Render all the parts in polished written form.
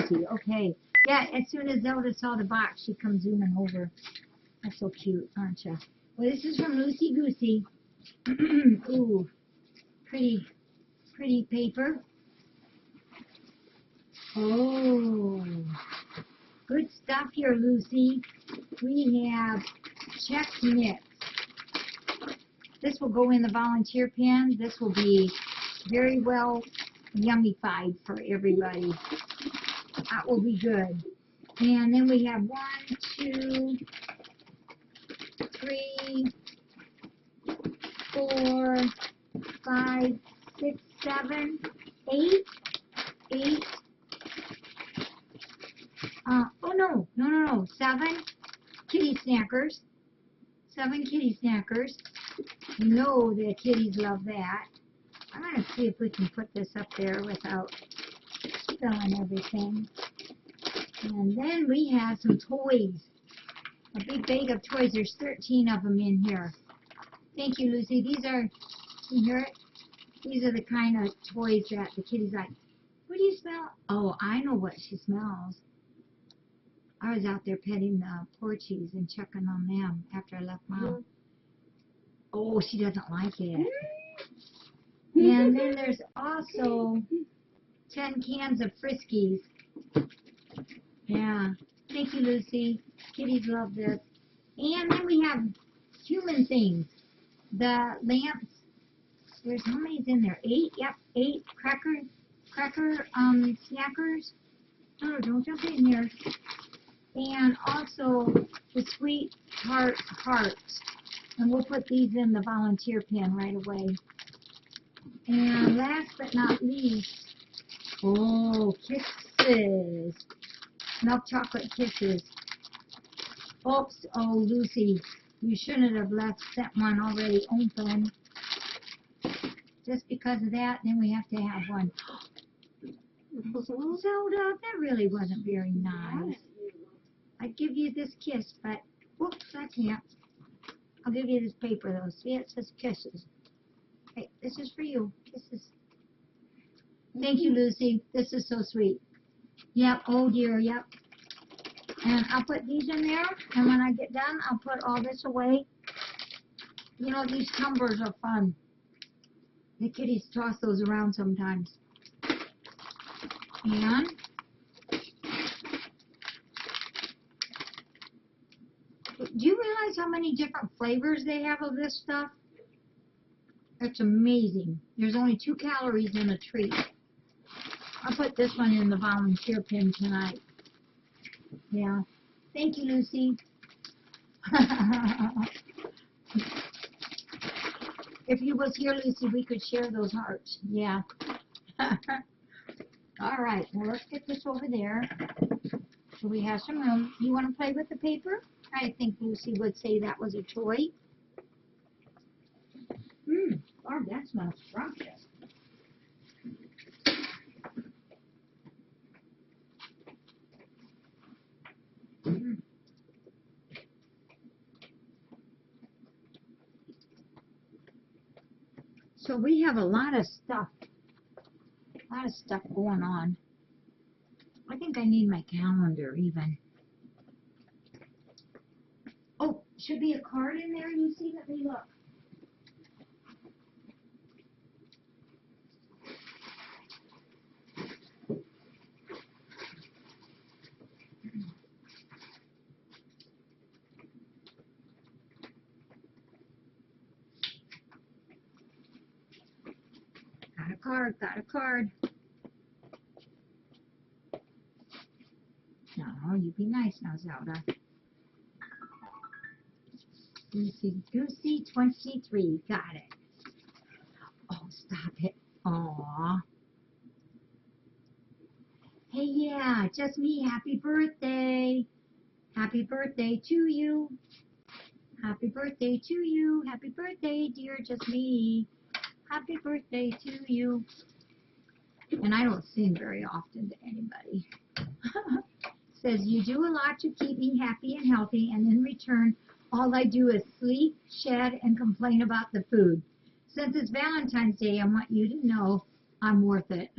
Lucy. Okay. Yeah, as soon as Zelda saw the box, she comes zooming over. That's so cute, aren't you? Well, this is from Lucy Goosey. Ooh, pretty paper. Oh, good stuff here, Lucy. We have Chex Mix. This will go in the volunteer pan. This will be very well yummified for everybody. That will be good. And then we have 1, 2, 3, 4, 5, 6, 7, 8. Oh no. 7 kitty snackers. 7 kitty snackers. You know the kitties love that. I'm going to see if we can put this up there without spilling everything. And then we have some toys. A big bag of toys. There's 13 of them in here. Thank you, Lucy. These are, you hear it? These are the kind of toys that the kitties like. What do you smell? Oh, I know what she smells. I was out there petting the Porchies and checking on them after I left Mom. Oh, she doesn't like it. And then there's also 10 cans of Friskies. Yeah. Thank you, Lucy. Kitties love this. And then we have human things. The lamps. There's how many's in there? 8? Yep, 8 cracker snackers. Oh, don't jump in here. And also the sweetheart hearts. And we'll put these in the volunteer pan right away. And last but not least, oh, kisses. Milk chocolate kisses. Oops, oh, Lucy, you shouldn't have sent one already open. Just because of that, then we have to have one. Zelda, that really wasn't very nice. I'd give you this kiss, but, whoops, I can't. I'll give you this paper, though. See, it says kisses. Hey, this is for you. Kisses. Thank you, Lucy. This is so sweet. Yep, oh dear, yep. And I'll put these in there, and when I get done, I'll put all this away. You know, these tumblers are fun. The kitties toss those around sometimes. And do you realize how many different flavors they have of this stuff? It's amazing. There's only 2 calories in a treat. I'll put this one in the volunteer bin tonight. Yeah. Thank you, Lucy. If you was here, Lucy, we could share those hearts. Yeah. All right. Well, let's get this over there. So we have some room. You want to play with the paper? I think Lucy would say that was a toy. Barb, that smells scrumptious. So we have a lot of stuff going on. I think I need my calendar even. Oh, should be a card in there, Lucy? Let me look. Got a card. No, you be nice now, Zelda. Lucy Goosey 23. Got it. Oh, stop it. Aw. Hey, yeah, just me. Happy birthday. Happy birthday to you. Happy birthday to you. Happy birthday, dear just me. Happy birthday to you. And I don't sing very often to anybody. Says, you do a lot to keep me happy and healthy, and in return, all I do is sleep, shed, and complain about the food. Since it's Valentine's Day, I want you to know I'm worth it.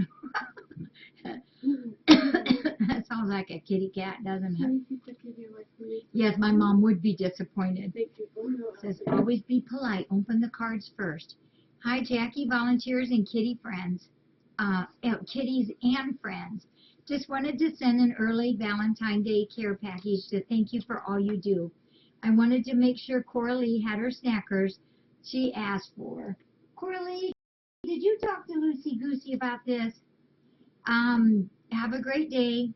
That's Sounds like a kitty cat, doesn't Can it? you keep the kitty away from me? Yes, my mom would be disappointed. Thank you. Oh, no. Says, always be polite. Open the cards first. Hi, Jackie, volunteers, and kitty friends. Kitties and friends. Just wanted to send an early Valentine's Day care package to thank you for all you do. I wanted to make sure Coralie had her snackers she asked for. Coralie, did you talk to Lucy Goosey about this? Have a great day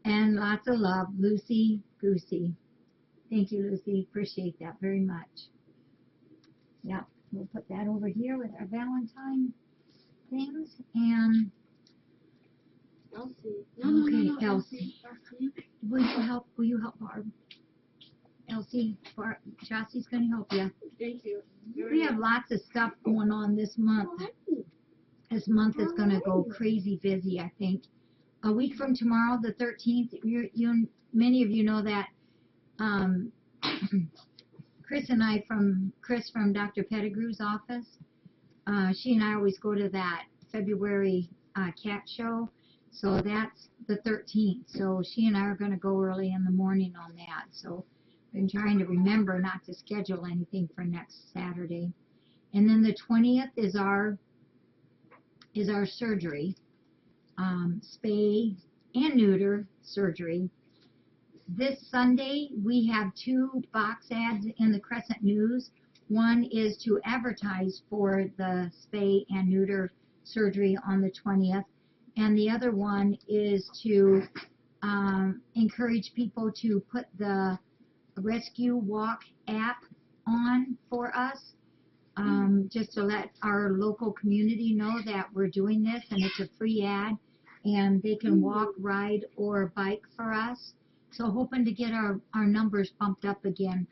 and lots of love, Lucy Goosey. Thank you, Lucy. Appreciate that very much. Yep, we'll put that over here with our Valentine things. And Elsie. Okay, No, Elsie. Elsie. Will you help? Will you help Barb? Elsie, Jossie's going to help you. Thank you. We have lots of stuff going on this month. This month is going to go crazy busy, I think. A week from tomorrow, the 13th, many of you know that Chris and I from Dr. Pettigrew's office, she and I always go to that February cat show. So that's the 13th. So she and I are going to go early in the morning on that. So I've been trying to remember not to schedule anything for next Saturday. And then the 20th is our surgery, spay and neuter surgery. This Sunday, we have 2 box ads in the Crescent News. One is to advertise for the spay and neuter surgery on the 20th, and the other one is to encourage people to put the Rescue Walk app on for us, just to let our local community know that we're doing this, and it's a free ad, and they can walk, ride, or bike for us. So hoping to get our numbers bumped up again.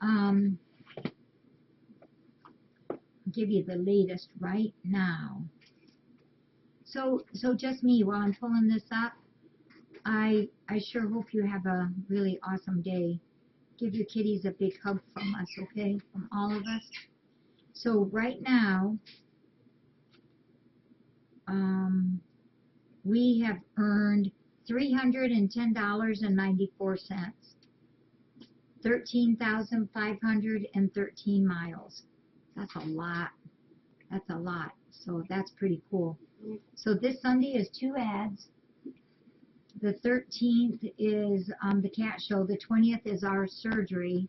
I'll give you the latest right now. So just me while I'm pulling this up. I sure hope you have a really awesome day. Give your kitties a big hug from us, okay? From all of us. So right now, we have earned $310.94, 13,513 miles. That's a lot. That's a lot. So that's pretty cool. So this Sunday is 2 ads. The 13th is the cat show. The 20th is our surgery.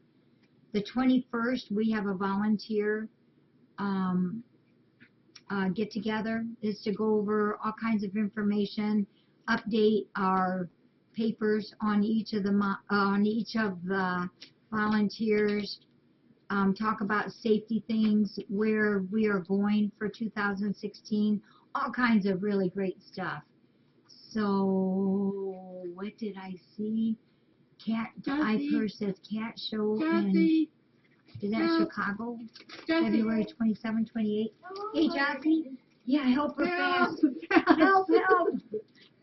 The 21st, we have a volunteer get together. Is to go over all kinds of information, update our papers on each of the volunteers, talk about safety things, where we are going for 2016, all kinds of really great stuff. So what did I see? I says cat show in, is that Chicago? February 27, 28. Hey, Jossie. Yeah, help her fast. Help.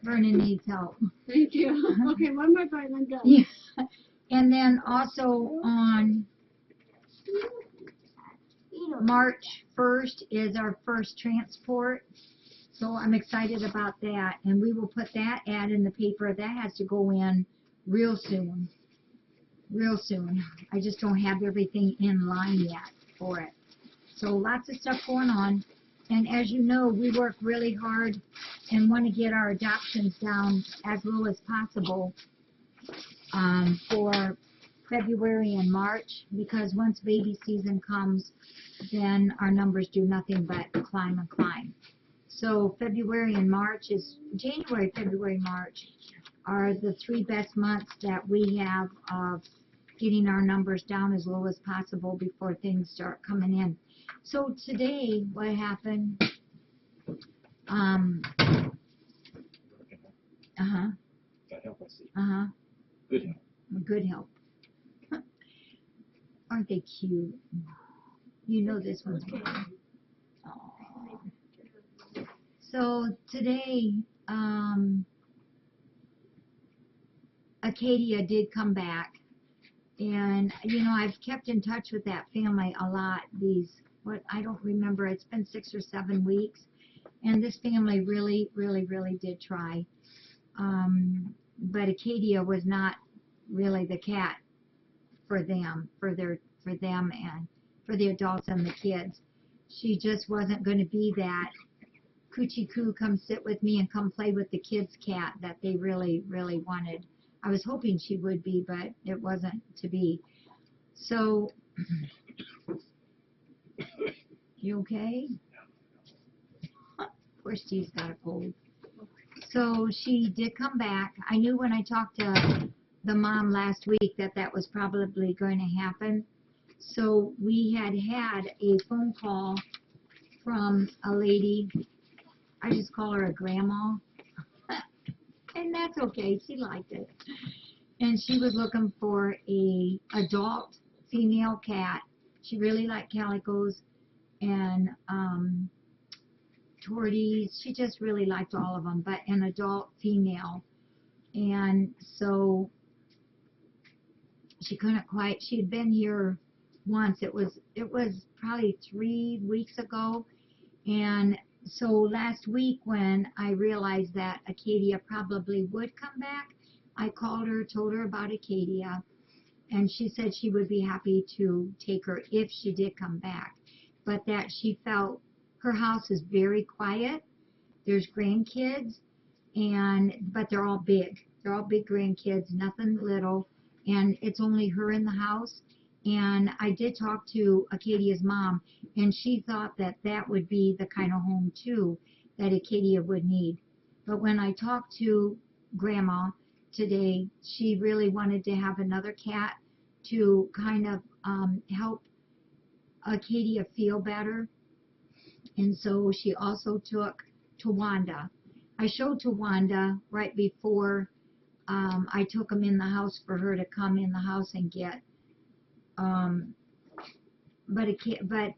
Vernon needs help. Thank you. Okay, one more time, I'm done. Yeah. And then also on March 1st is our first transport. So I'm excited about that. And we will put that ad in the paper. That has to go in real soon. Real soon. I just don't have everything in line yet for it. So lots of stuff going on. And as you know, we work really hard and want to get our adoptions down as low as possible for February and March, because once baby season comes, then our numbers do nothing but climb and climb. So February and March January, February, March are the 3 best months that we have of getting our numbers down as low as possible before things start coming in. So today, what happened? That help, I see. Good help. Good help. Aren't they cute? You know this one's mine. So today, Acadia did come back, and you know, I've kept in touch with that family a lot. I don't remember, it's been 6 or 7 weeks, and this family really did try. but Acadia was not really the cat for them, for them and for the adults and the kids. She just wasn't going to be that coochie coo, come sit with me and come play with the kids cat that they really, really wanted. I was hoping she would be, but it wasn't to be. So, you okay? Poor Steve's got a cold. So she did come back. I knew when I talked to the mom last week that that was probably going to happen. So we had a phone call from a lady. I just call her a grandma. And that's okay. She liked it. And she was looking for a adult female cat. She really liked calicos and torties. She just really liked all of them, but an adult female. And so she couldn't quite. She had been here once. It was probably 3 weeks ago. And so last week when I realized that Acadia probably would come back, I called her, told her about Acadia, and she said she would be happy to take her if she did come back, but that she felt her house is very quiet. There's grandkids, but they're all big. They're all big grandkids, nothing little, and it's only her in the house. And I did talk to Acadia's mom, and she thought that that would be the kind of home, too, that Acadia would need. But when I talked to Grandma today, she really wanted to have another cat to kind of help Acadia feel better. And so she also took Tawanda. I showed Tawanda right before I took him in the house for her to come in the house and get. But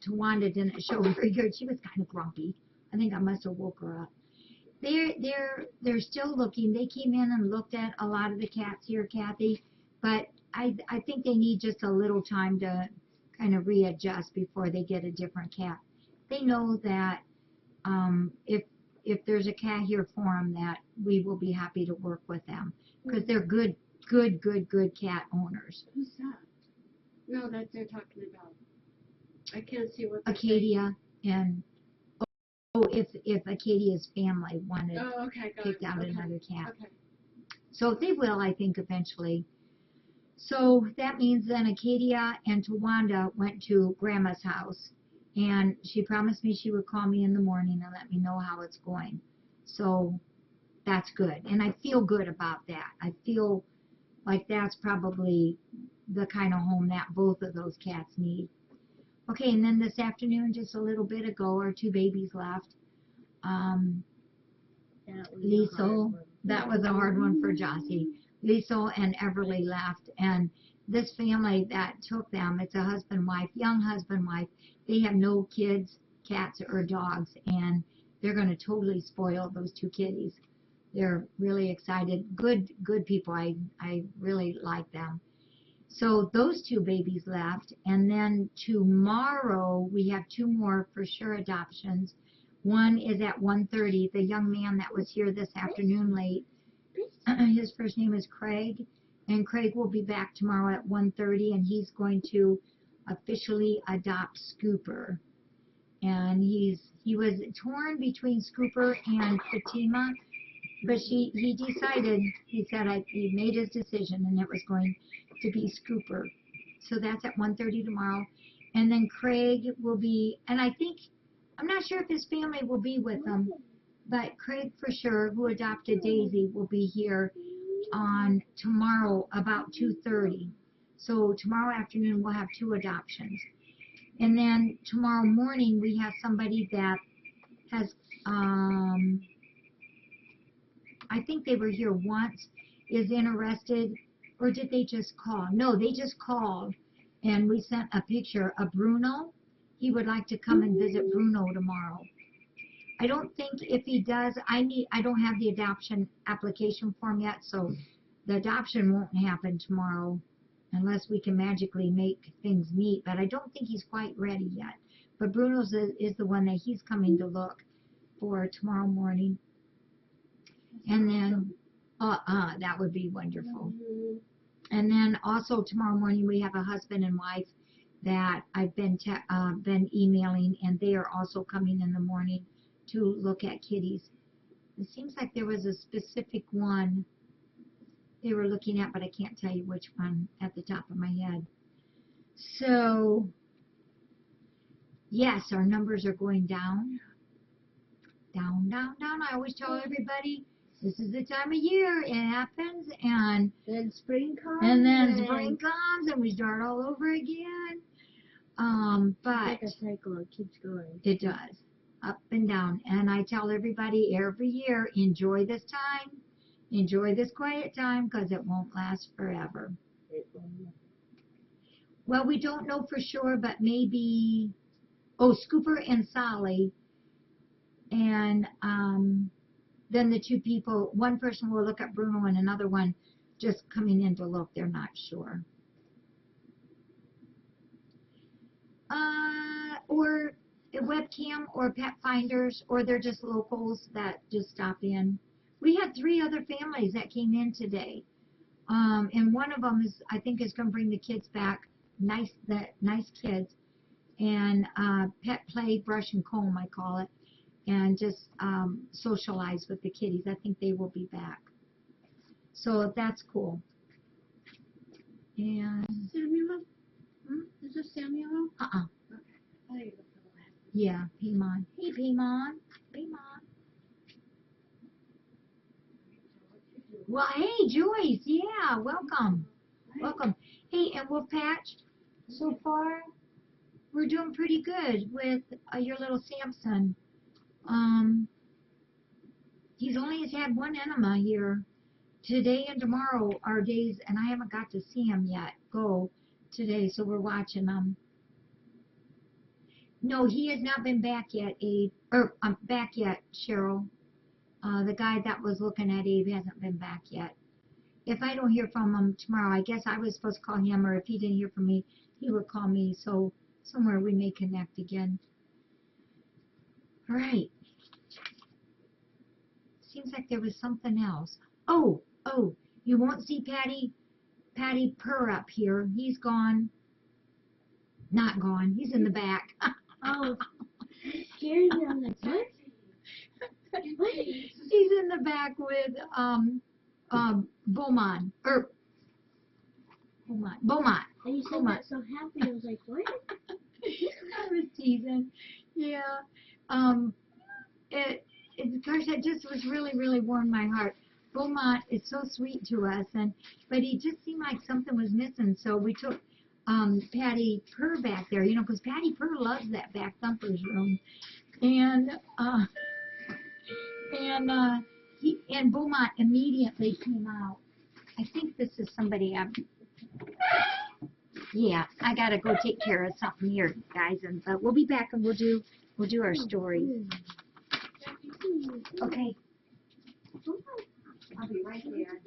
Tawanda didn't show very good. She was kind of grumpy. I think I must have woke her up. They're still looking. They came in and looked at a lot of the cats here, Kathy, but I think they need just a little time to kind of readjust before they get a different cat. They know that if there's a cat here for them, that we will be happy to work with them because they're good cat owners. Who's that? No, that they're talking about. I can't see what. Acadia and if Acadia's family wanted picked out another cat. Okay. So they will, I think, eventually. So that means then Acadia and Tawanda went to Grandma's house, and she promised me she would call me in the morning and let me know how it's going. So that's good, and I feel good about that. I feel like that's probably the kind of home that both of those cats need. Okay, and then this afternoon, just a little bit ago, our 2 babies left. Liesel, that was a hard one for Jossie. Liesel and Everly left, and this family that took them, it's a husband-wife, young husband-wife. They have no kids, cats, or dogs, and they're going to totally spoil those 2 kitties. They're really excited. Good people. I really like them. So those 2 babies left, and then tomorrow we have 2 more for sure adoptions. One is at 1:30. The young man that was here this afternoon late, his first name is Craig, and Craig will be back tomorrow at 1:30, and he's going to officially adopt Scooper. And he was torn between Scooper and Fatima, but he decided, he said he made his decision, and it was going to be Scooper. So that's at 1:30 tomorrow. And then Craig will be, and I'm not sure if his family will be with him, but Craig for sure, who adopted Daisy, will be here on tomorrow about 2:30. So tomorrow afternoon we'll have 2 adoptions. And then tomorrow morning we have somebody that has, I think they were here once, is interested, or did they just call? No, they just called, and we sent a picture of Bruno. He would like to come and visit Bruno tomorrow. I don't think if he does, I don't have the adoption application form yet, so the adoption won't happen tomorrow unless we can magically make things meet, but I don't think he's quite ready yet. But Bruno's is the one that he's coming to look for tomorrow morning. And then That would be wonderful. Mhm. And then also tomorrow morning we have a husband and wife that I've been emailing, and they are also coming in the morning to look at kitties. It seems like there was a specific one they were looking at, but I can't tell you which one at the top of my head. So, yes, our numbers are going down. Down, down, down. I always tell everybody, this is the time of year. It happens, and Then spring comes. and then spring comes, and we start all over again. But It's like a cycle. It keeps going. it does. Up and down. And I tell everybody every year, enjoy this time. Enjoy this quiet time, because it won't last forever. Well, we don't know for sure, but maybe, Scooper and Solly, and then the two people, one person will look at Bruno and another one just coming in to look. They're not sure. Or a webcam or pet finders, or they're just locals that just stop in. We had 3 other families that came in today. And one of them is, I think, is going to bring the kids back, nice kids, and pet play, brush and comb, I call it, and just socialize with the kitties. I think they will be back. So that's cool. And Samuel? Is this Samuel? Okay. I think it's the last. Yeah, Piedmont. Hey, Piedmont. Piedmont. Well, hey, Joyce. Yeah, welcome. Welcome. Hey, and Wolf Patch, so far, we're doing pretty good with your little Samson. He's only has had 1 enema here. Today and tomorrow are days, and I haven't got to see him yet go today, so we're watching him. No, he has not been back yet, Abe. Back yet, Cheryl. The guy that was looking at Abe hasn't been back yet. If I don't hear from him tomorrow, I guess I was supposed to call him, or if he didn't hear from me, he would call me, so somewhere we may connect again. All right. Seems like there was something else. Oh, you won't see Patty Purr up here. He's gone. Not gone. He's in the back. Oh, Jerry's on the foot? He's in the back with Beaumont. Beaumont. And you said that so happy. I was like, what? I was teasing. Yeah. Gosh, that just was really, really warmed my heart. Beaumont is so sweet to us, but he just seemed like something was missing, so we took Patty Purr back there, because Patty Purr loves that back thumper's room, and Beaumont immediately came out. I think this is somebody yeah, I gotta go take care of something here, guys, but we'll be back and we'll do our story. Okay. I'll be right there.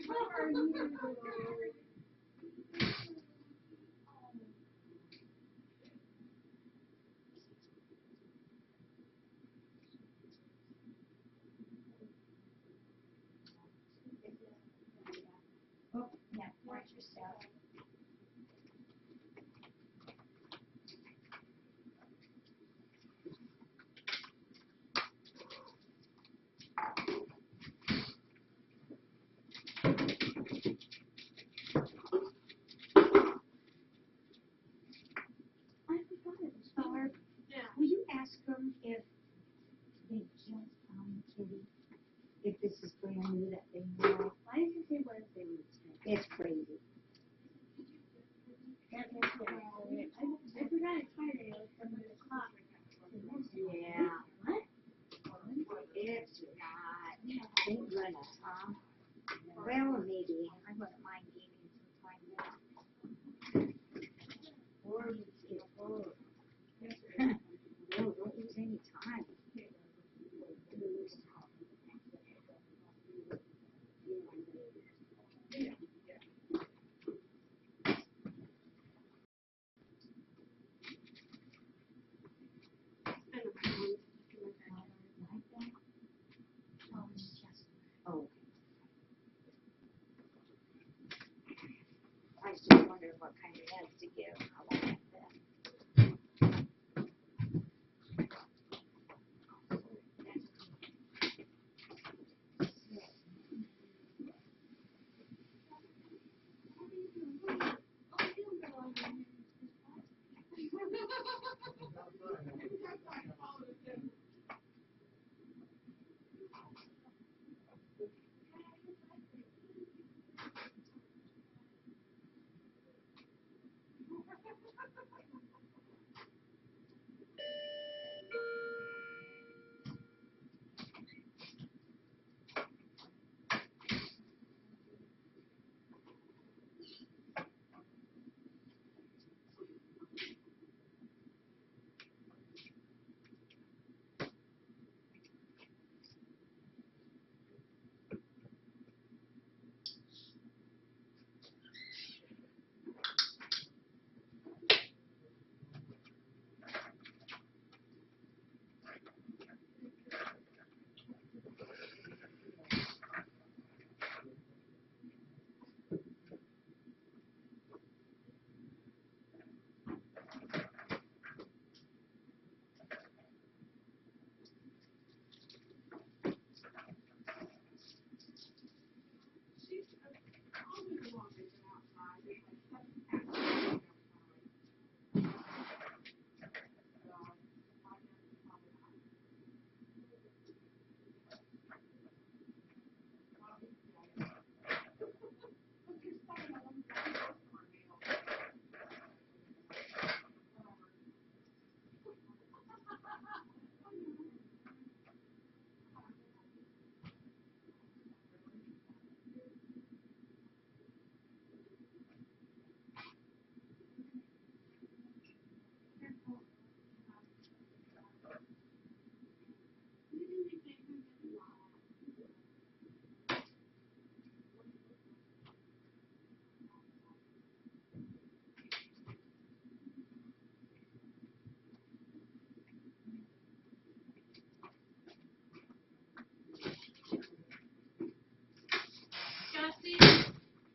How are you? Oh, yeah, watch yourself. what kind of meds to give and all that.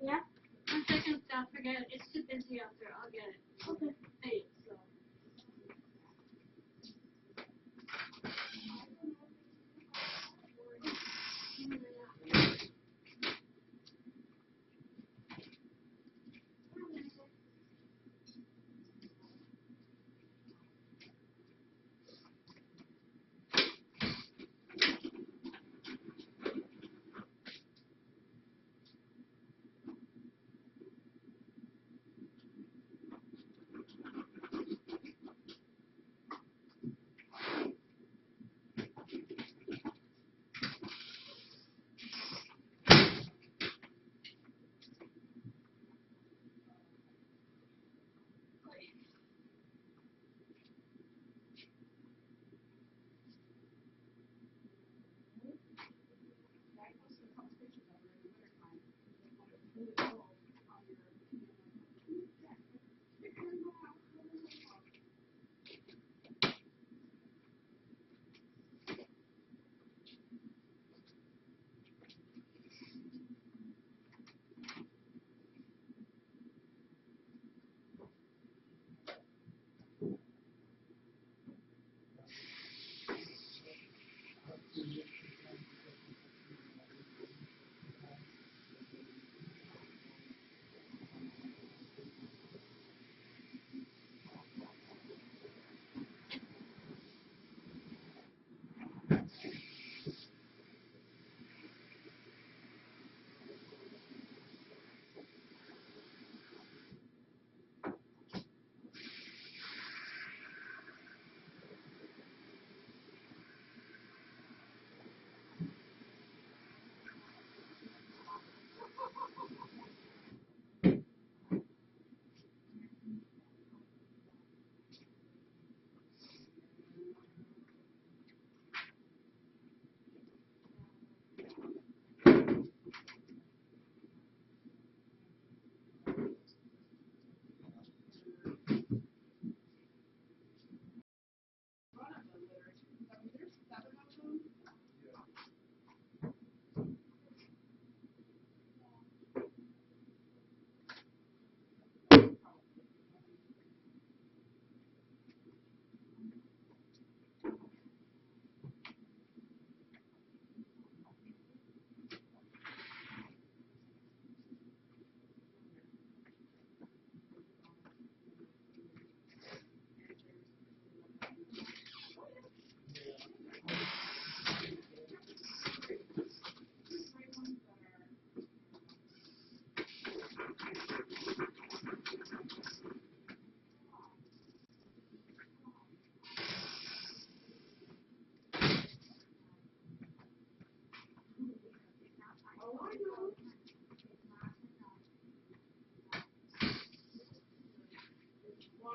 Yeah? 1 second, don't forget. It's too busy out there. I'll get it. Okay. Thanks. So.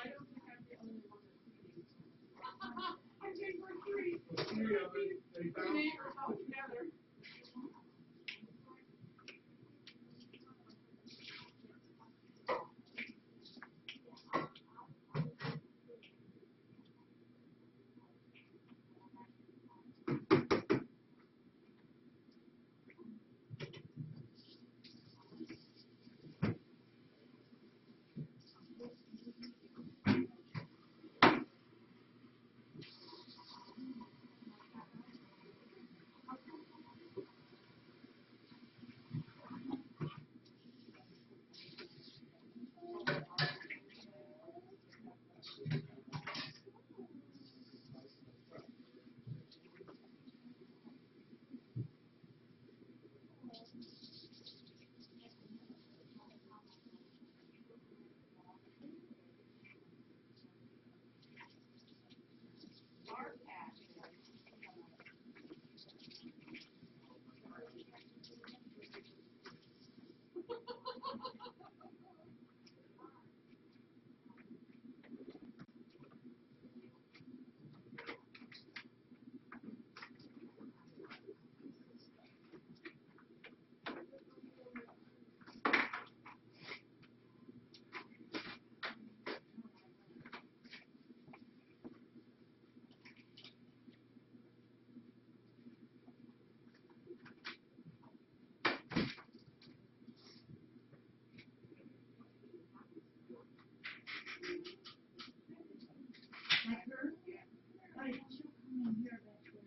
I don't think I'm the only one that's eating. I'm getting for three. Two neighbors all together. Like her? Oh, she'll come in here eventually.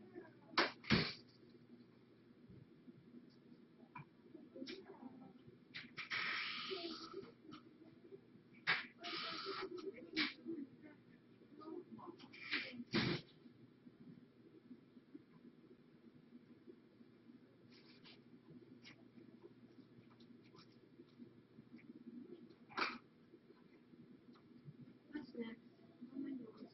What's next? Oh my goodness.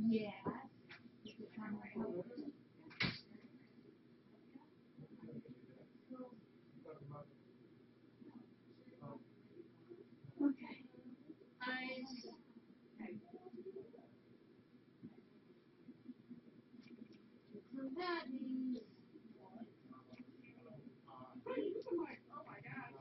Yes. You could come and help her. Okay. Eyes. So that means. Oh my God.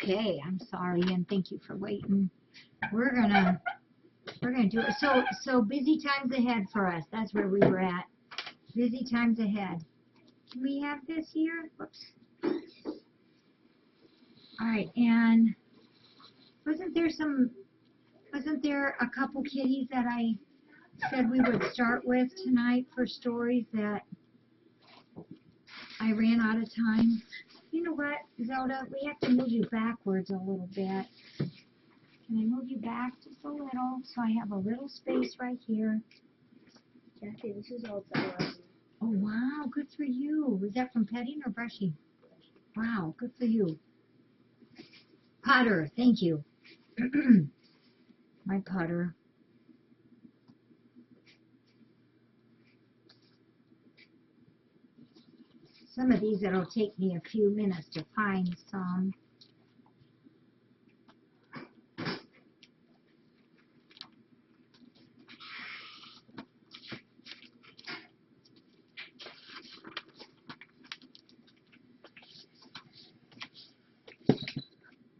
okay. I'm sorry, and thank you for waiting. We're gonna do it. So busy times ahead for us. That's where we were at. Busy times ahead. Can we have this here? Whoops. All right, and wasn't there a couple kitties that I said we would start with tonight for stories that I ran out of time? You know what, Zelda? We have to move you backwards a little bit. Can I move you back just a little so I have a little space right here? Jackie, this is all Zelda. Oh, wow, good for you. Was that from petting or brushing? Wow, good for you. Potter, thank you. My putter. Some of these it'll take me a few minutes to find some.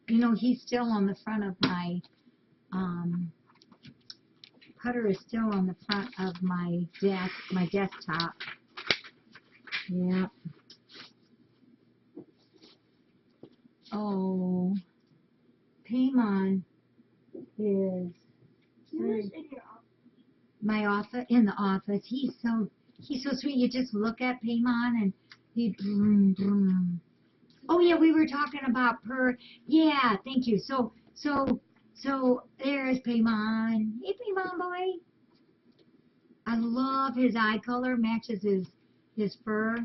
You know, he's still on the front of my putter is still on the front of my desktop. Yeah. Oh, Paimon is my office, in the office. He's so sweet. You just look at Paimon and he vroom, vroom. Oh yeah, we were talking about yeah, thank you. So there's Paimon. Hey Paimon boy. I love his eye color, matches his fur.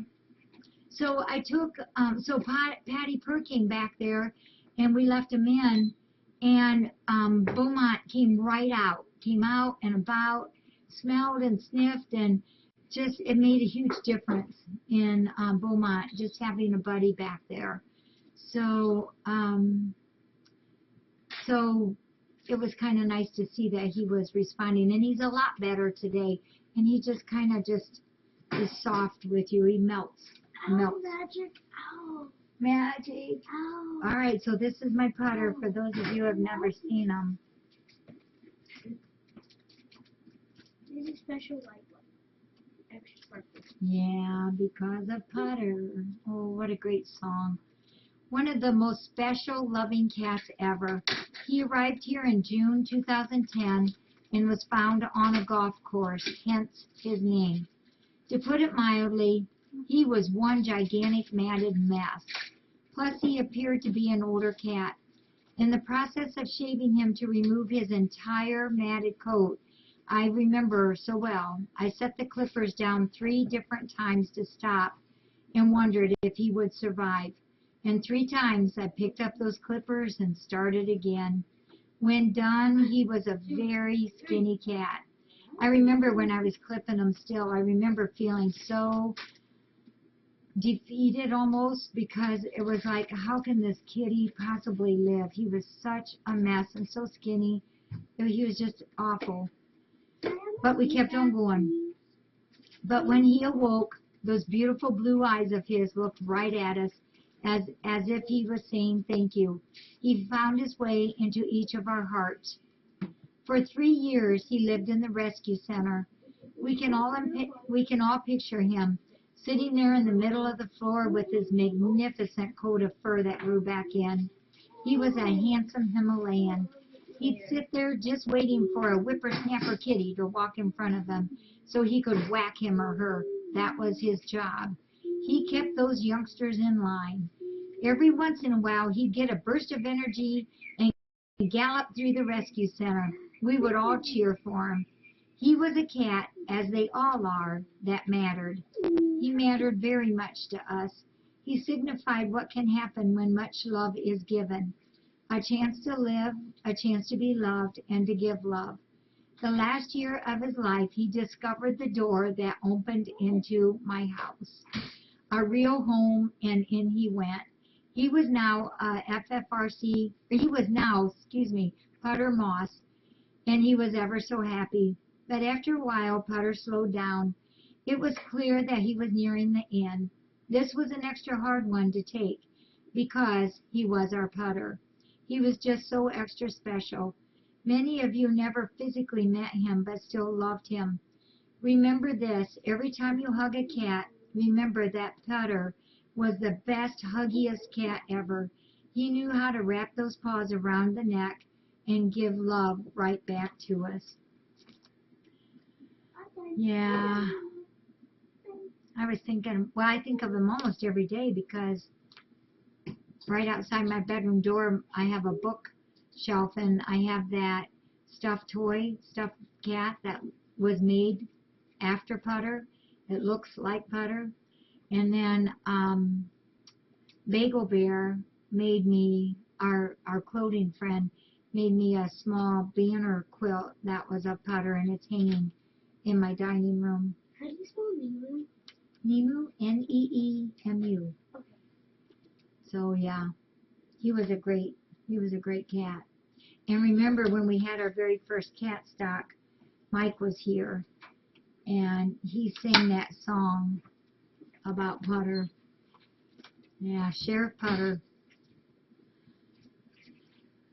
So I took, Patty Purr came back there, and we left him in, and Beaumont came out and about, smelled and sniffed, and just, it made a huge difference in Beaumont, just having a buddy back there. So, it was kind of nice to see that he was responding, and he's a lot better today, and he just kind of just is soft with you. He melts. Ow, Magic. Ow. Magic. Ow. All right, so this is my putter for those of you who have never seen him. This is special light one. Extra sparkly. Yeah, because of Putter. Oh, what a great song. One of the most special, loving cats ever. He arrived here in June 2010 and was found on a golf course, hence his name. To put it mildly, he was one gigantic matted mess. Plus, he appeared to be an older cat. In the process of shaving him to remove his entire matted coat, I remember so well, I set the clippers down 3 different times to stop and wondered if he would survive. And 3 times I picked up those clippers and started again. When done, he was a very skinny cat. I remember when I was clipping him still, I remember feeling so defeated almost, because it was like, how can this kitty possibly live? He was such a mess and so skinny. He was just awful. But we kept on going. But when he awoke, those beautiful blue eyes of his looked right at us, as if he was saying thank you. He found his way into each of our hearts. For 3 years, he lived in the rescue center. We can all picture him sitting there in the middle of the floor with his magnificent coat of fur that grew back in. He was a handsome Himalayan. He'd sit there just waiting for a whippersnapper kitty to walk in front of him so he could whack him or her. That was his job. He kept those youngsters in line. Every once in a while, he'd get a burst of energy and gallop through the rescue center. We would all cheer for him. He was a cat, as they all are, that mattered. He mattered very much to us. He signified what can happen when much love is given. A chance to live, a chance to be loved, and to give love. The last year of his life, he discovered the door that opened into my house. A real home, and in he went. He was now Putter Moss, and he was ever so happy. But after a while, Putter slowed down. It was clear that he was nearing the end. This was an extra hard one to take, because he was our Putter. He was just so extra special. Many of you never physically met him, but still loved him. Remember this, every time you hug a cat, remember that Putter was the best, huggiest cat ever. He knew how to wrap those paws around the neck and give love right back to us. Yeah. I was thinking, well, I think of him almost every day because right outside my bedroom door, I have a bookshelf and I have that stuffed cat that was made after Putter. It looks like Putter. And then Bagel Bear made me, our clothing friend, made me a small banner quilt that was a Putter, and it's hanging in my dining room. How do you spell Nemu? Nemu, Neemu. Okay. So yeah, he was a great cat. And remember when we had our very first cat stock, Mike was here, and he sang that song about Putter. Yeah, Sheriff Putter.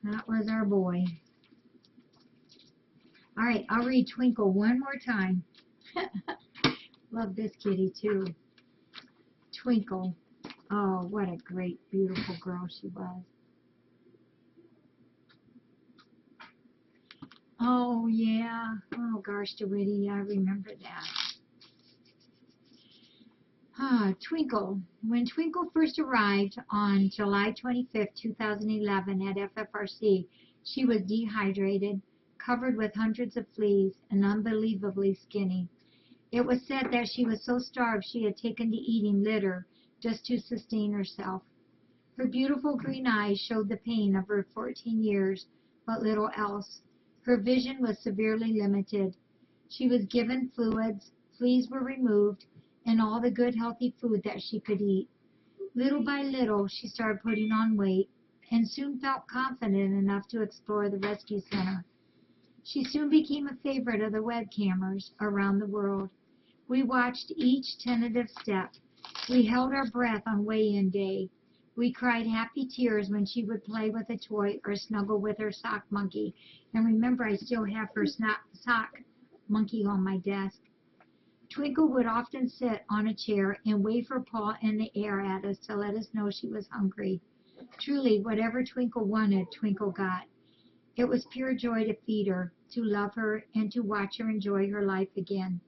That was our boy. All right, I'll read Twinkle one more time. Love this kitty too. Twinkle. Oh, what a great, beautiful girl she was. Oh, yeah. Oh, gosh, DeWitty, I remember that. Twinkle. When Twinkle first arrived on July 25th, 2011 at FFRC, she was dehydrated, covered with hundreds of fleas, and unbelievably skinny. It was said that she was so starved she had taken to eating litter just to sustain herself. Her beautiful green eyes showed the pain of her 14 years, but little else. Her vision was severely limited. She was given fluids, fleas were removed, and all the good healthy food that she could eat. Little by little, she started putting on weight and soon felt confident enough to explore the rescue center. She soon became a favorite of the webcammers around the world. We watched each tentative step. We held our breath on weigh-in day. We cried happy tears when she would play with a toy or snuggle with her sock monkey. And remember, I still have her sock monkey on my desk. Twinkle would often sit on a chair and wave her paw in the air at us to let us know she was hungry. Truly, whatever Twinkle wanted, Twinkle got. It was pure joy to feed her, to love her, and to watch her enjoy her life again.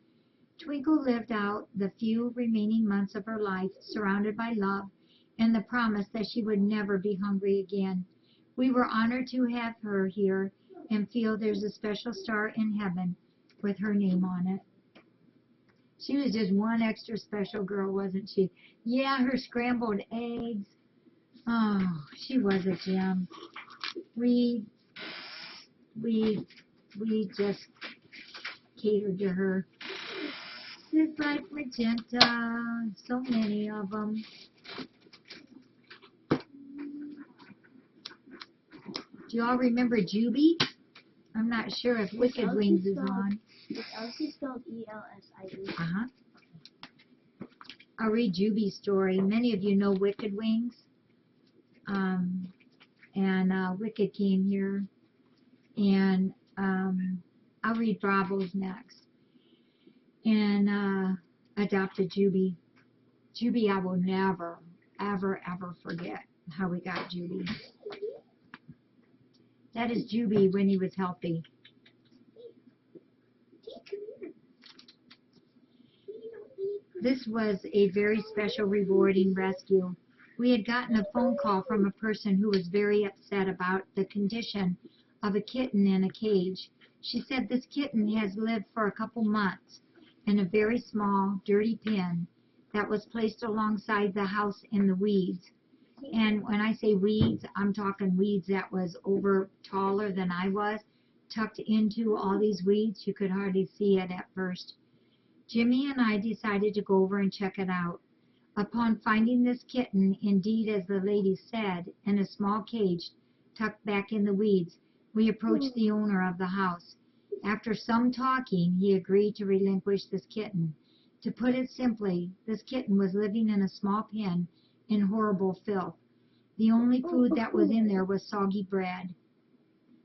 Twinkle lived out the few remaining months of her life surrounded by love and the promise that she would never be hungry again. We were honored to have her here and feel there's a special star in heaven with her name on it. She was just one extra special girl, wasn't she? Yeah, her scrambled eggs. Oh, she was a gem. We just catered to her. It's like magenta, so many of them. Do y'all remember Juby? I'm not sure if Wicked Wings is on. Is Elsie spelled E-L-S-I-E? Uh-huh. I'll read Juby's story. Many of you know Wicked Wings. Wicked came here. And I'll read Bravo's next. And adopted Juby. Juby, I will never, ever, ever forget how we got Juby. That is Juby when he was healthy. This was a very special, rewarding rescue. We had gotten a phone call from a person who was very upset about the condition of a kitten in a cage. She said this kitten has lived for a couple months in a very small, dirty pen that was placed alongside the house in the weeds. And when I say weeds, I'm talking weeds that was over taller than I was, tucked into all these weeds. You could hardly see it at first. Jimmy and I decided to go over and check it out. Upon finding this kitten, indeed as the lady said, in a small cage tucked back in the weeds, we approached the owner of the house. After some talking, he agreed to relinquish this kitten. To put it simply, this kitten was living in a small pen in horrible filth. The only food that was in there was soggy bread.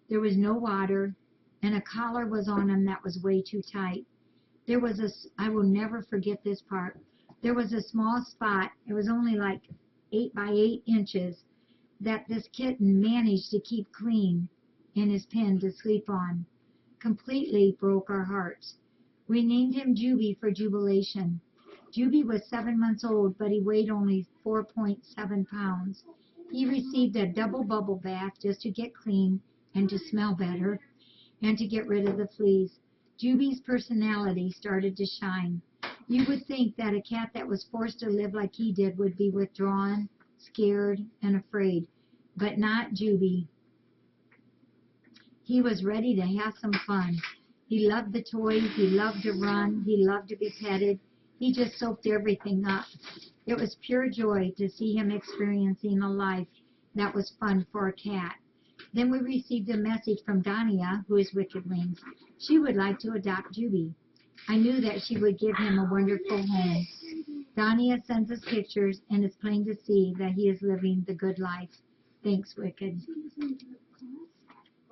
There was no water, and a collar was on him that was way too tight. There was I will never forget this part. There was a small spot, it was only like 8 by 8 inches, that this kitten managed to keep clean in his pen to sleep on. Completely broke our hearts. We named him Juby for jubilation. Juby was 7 months old, but he weighed only 4.7 pounds. He received a double bubble bath just to get clean and to smell better and to get rid of the fleas. Juby's personality started to shine. You would think that a cat that was forced to live like he did would be withdrawn, scared, and afraid, but not Juby. He was ready to have some fun. He loved the toys, he loved to run, he loved to be petted. He just soaked everything up. It was pure joy to see him experiencing a life that was fun for a cat. Then we received a message from Dania, who is Wicked Wings. She would like to adopt Juby. I knew that she would give him a wonderful home. Dania sends us pictures, and it's plain to see that he is living the good life. Thanks, Wicked.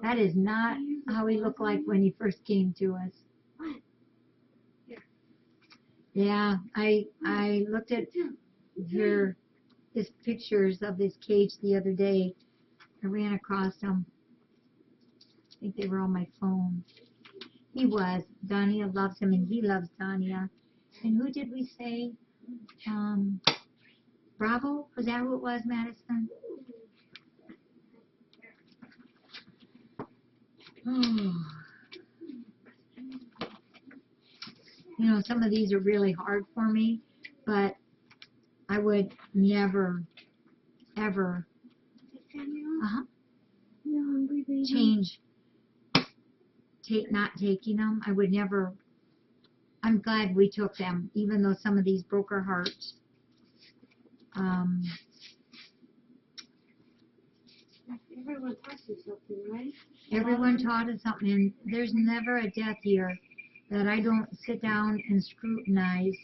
That is not how he looked like when he first came to us. Yeah, I looked at his pictures of his cage the other day. I ran across them. I think they were on my phone. He was. Dania loves him, and he loves Dania. And who did we say? Bravo? Was that who it was, Madison? Oh. You know, some of these are really hard for me, but I would never, ever change not taking them. I would never. I'm glad we took them, even though some of these broke our hearts. Everyone taught you something, right? Everyone taught us something, and there's never a death here that I don't sit down and scrutinize.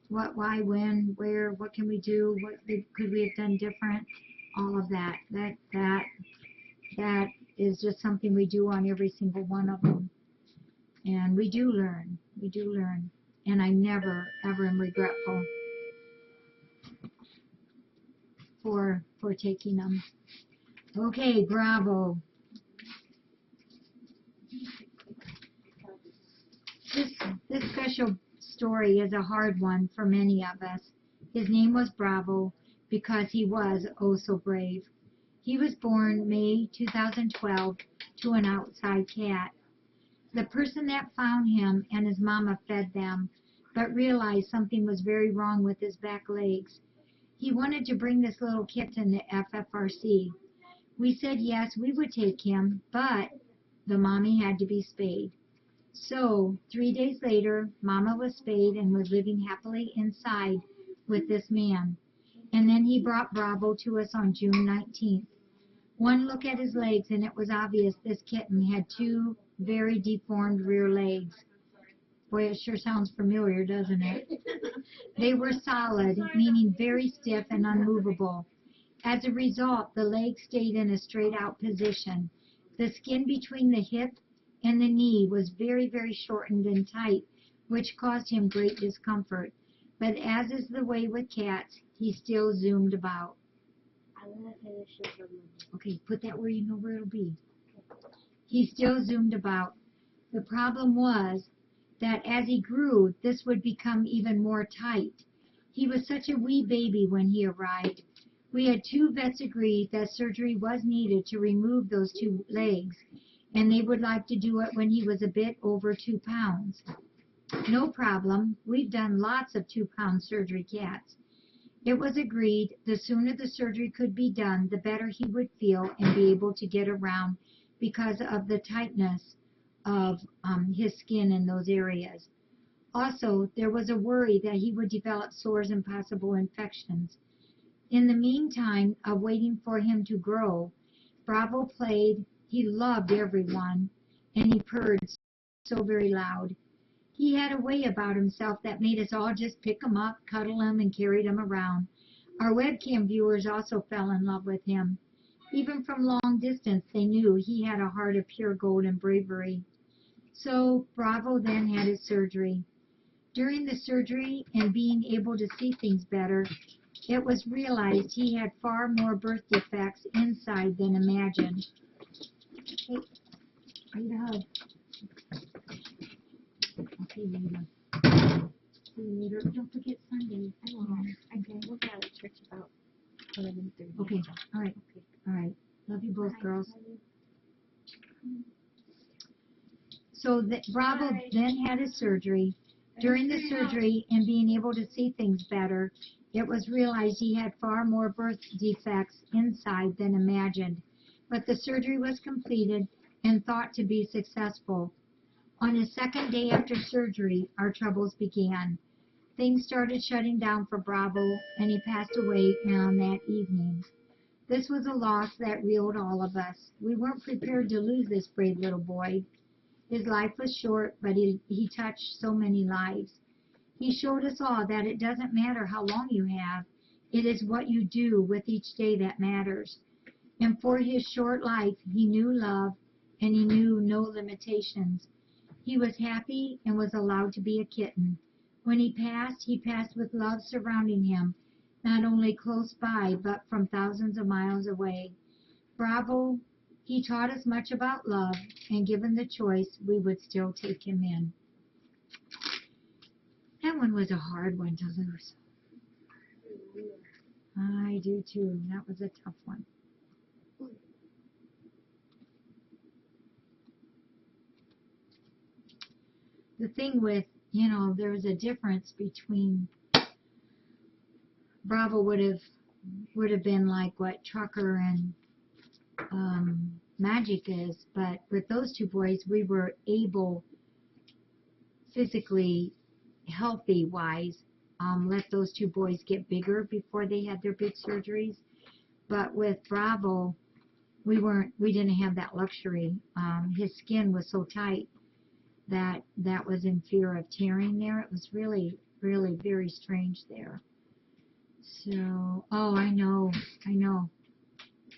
What, why, when, where, what can we do, what could we have done different, all of that. That is just something we do on every single one of them. And we do learn. And I never, ever am regretful for taking them. Okay, Bravo. This special story is a hard one for many of us. His name was Bravo because he was oh so brave. He was born May 2012 to an outside cat. The person that found him and his mama fed them, but realized something was very wrong with his back legs. He wanted to bring this little kitten to FFRC. We said yes, we would take him, but the mommy had to be spayed. So, 3 days later, Mama was spayed and was living happily inside with this man. And then he brought Bravo to us on June 19th. One look at his legs and it was obvious this kitten had 2 very deformed rear legs. Boy, it sure sounds familiar, doesn't it? They were solid, meaning very stiff and unmovable. As a result, the legs stayed in a straight out position. The skin between the hip and the knee was very, very shortened and tight, which caused him great discomfort. But as is the way with cats, he still zoomed about. Okay, put that where you know where it'll be. He still zoomed about. The problem was that as he grew, this would become even more tight. He was such a wee baby when he arrived. We had 2 vets agree that surgery was needed to remove those 2 legs, and they would like to do it when he was a bit over 2 pounds. No problem. We've done lots of 2-pound surgery cats. It was agreed the sooner the surgery could be done, the better he would feel and be able to get around because of the tightness of his skin in those areas. Also, there was a worry that he would develop sores and possible infections. In the meantime of waiting for him to grow, Bravo played. He loved everyone, and he purred so very loud. He had a way about himself that made us all just pick him up, cuddle him, and carry him around. Our webcam viewers also fell in love with him. Even from long distance, they knew he had a heart of pure gold and bravery. So Bravo then had his surgery. During the surgery and being able to see things better, it was realized he had far more birth defects inside than imagined. Hey, I need a hug. Okay, later. See you later. Don't forget Sunday. I will. Okay, we'll get out of church about 11:30. Okay, all right. Okay. All right. Love you both, girls. So Bravo then had his surgery. During the surgery and being able to see things better, it was realized he had far more birth defects inside than imagined. But the surgery was completed and thought to be successful. On his second day after surgery, our troubles began. Things started shutting down for Bravo, and he passed away on that evening. This was a loss that reeled all of us. We weren't prepared to lose this brave little boy. His life was short, but he touched so many lives. He showed us all that it doesn't matter how long you have. It is what you do with each day that matters. And for his short life, he knew love, and he knew no limitations. He was happy and was allowed to be a kitten. When he passed with love surrounding him, not only close by, but from thousands of miles away. Bravo, he taught us much about love, and given the choice, we would still take him in. That one was a hard one to lose. I do too. That was a tough one. The thing with, there was a difference between Bravo would have been like what Trucker and Magic is, but with those two boys, we were able, physically healthy wise, let those two boys get bigger before they had their big surgeries. But with Bravo, we didn't have that luxury. His skin was so tight that was in fear of tearing there. It was really, really very strange there. So, I know.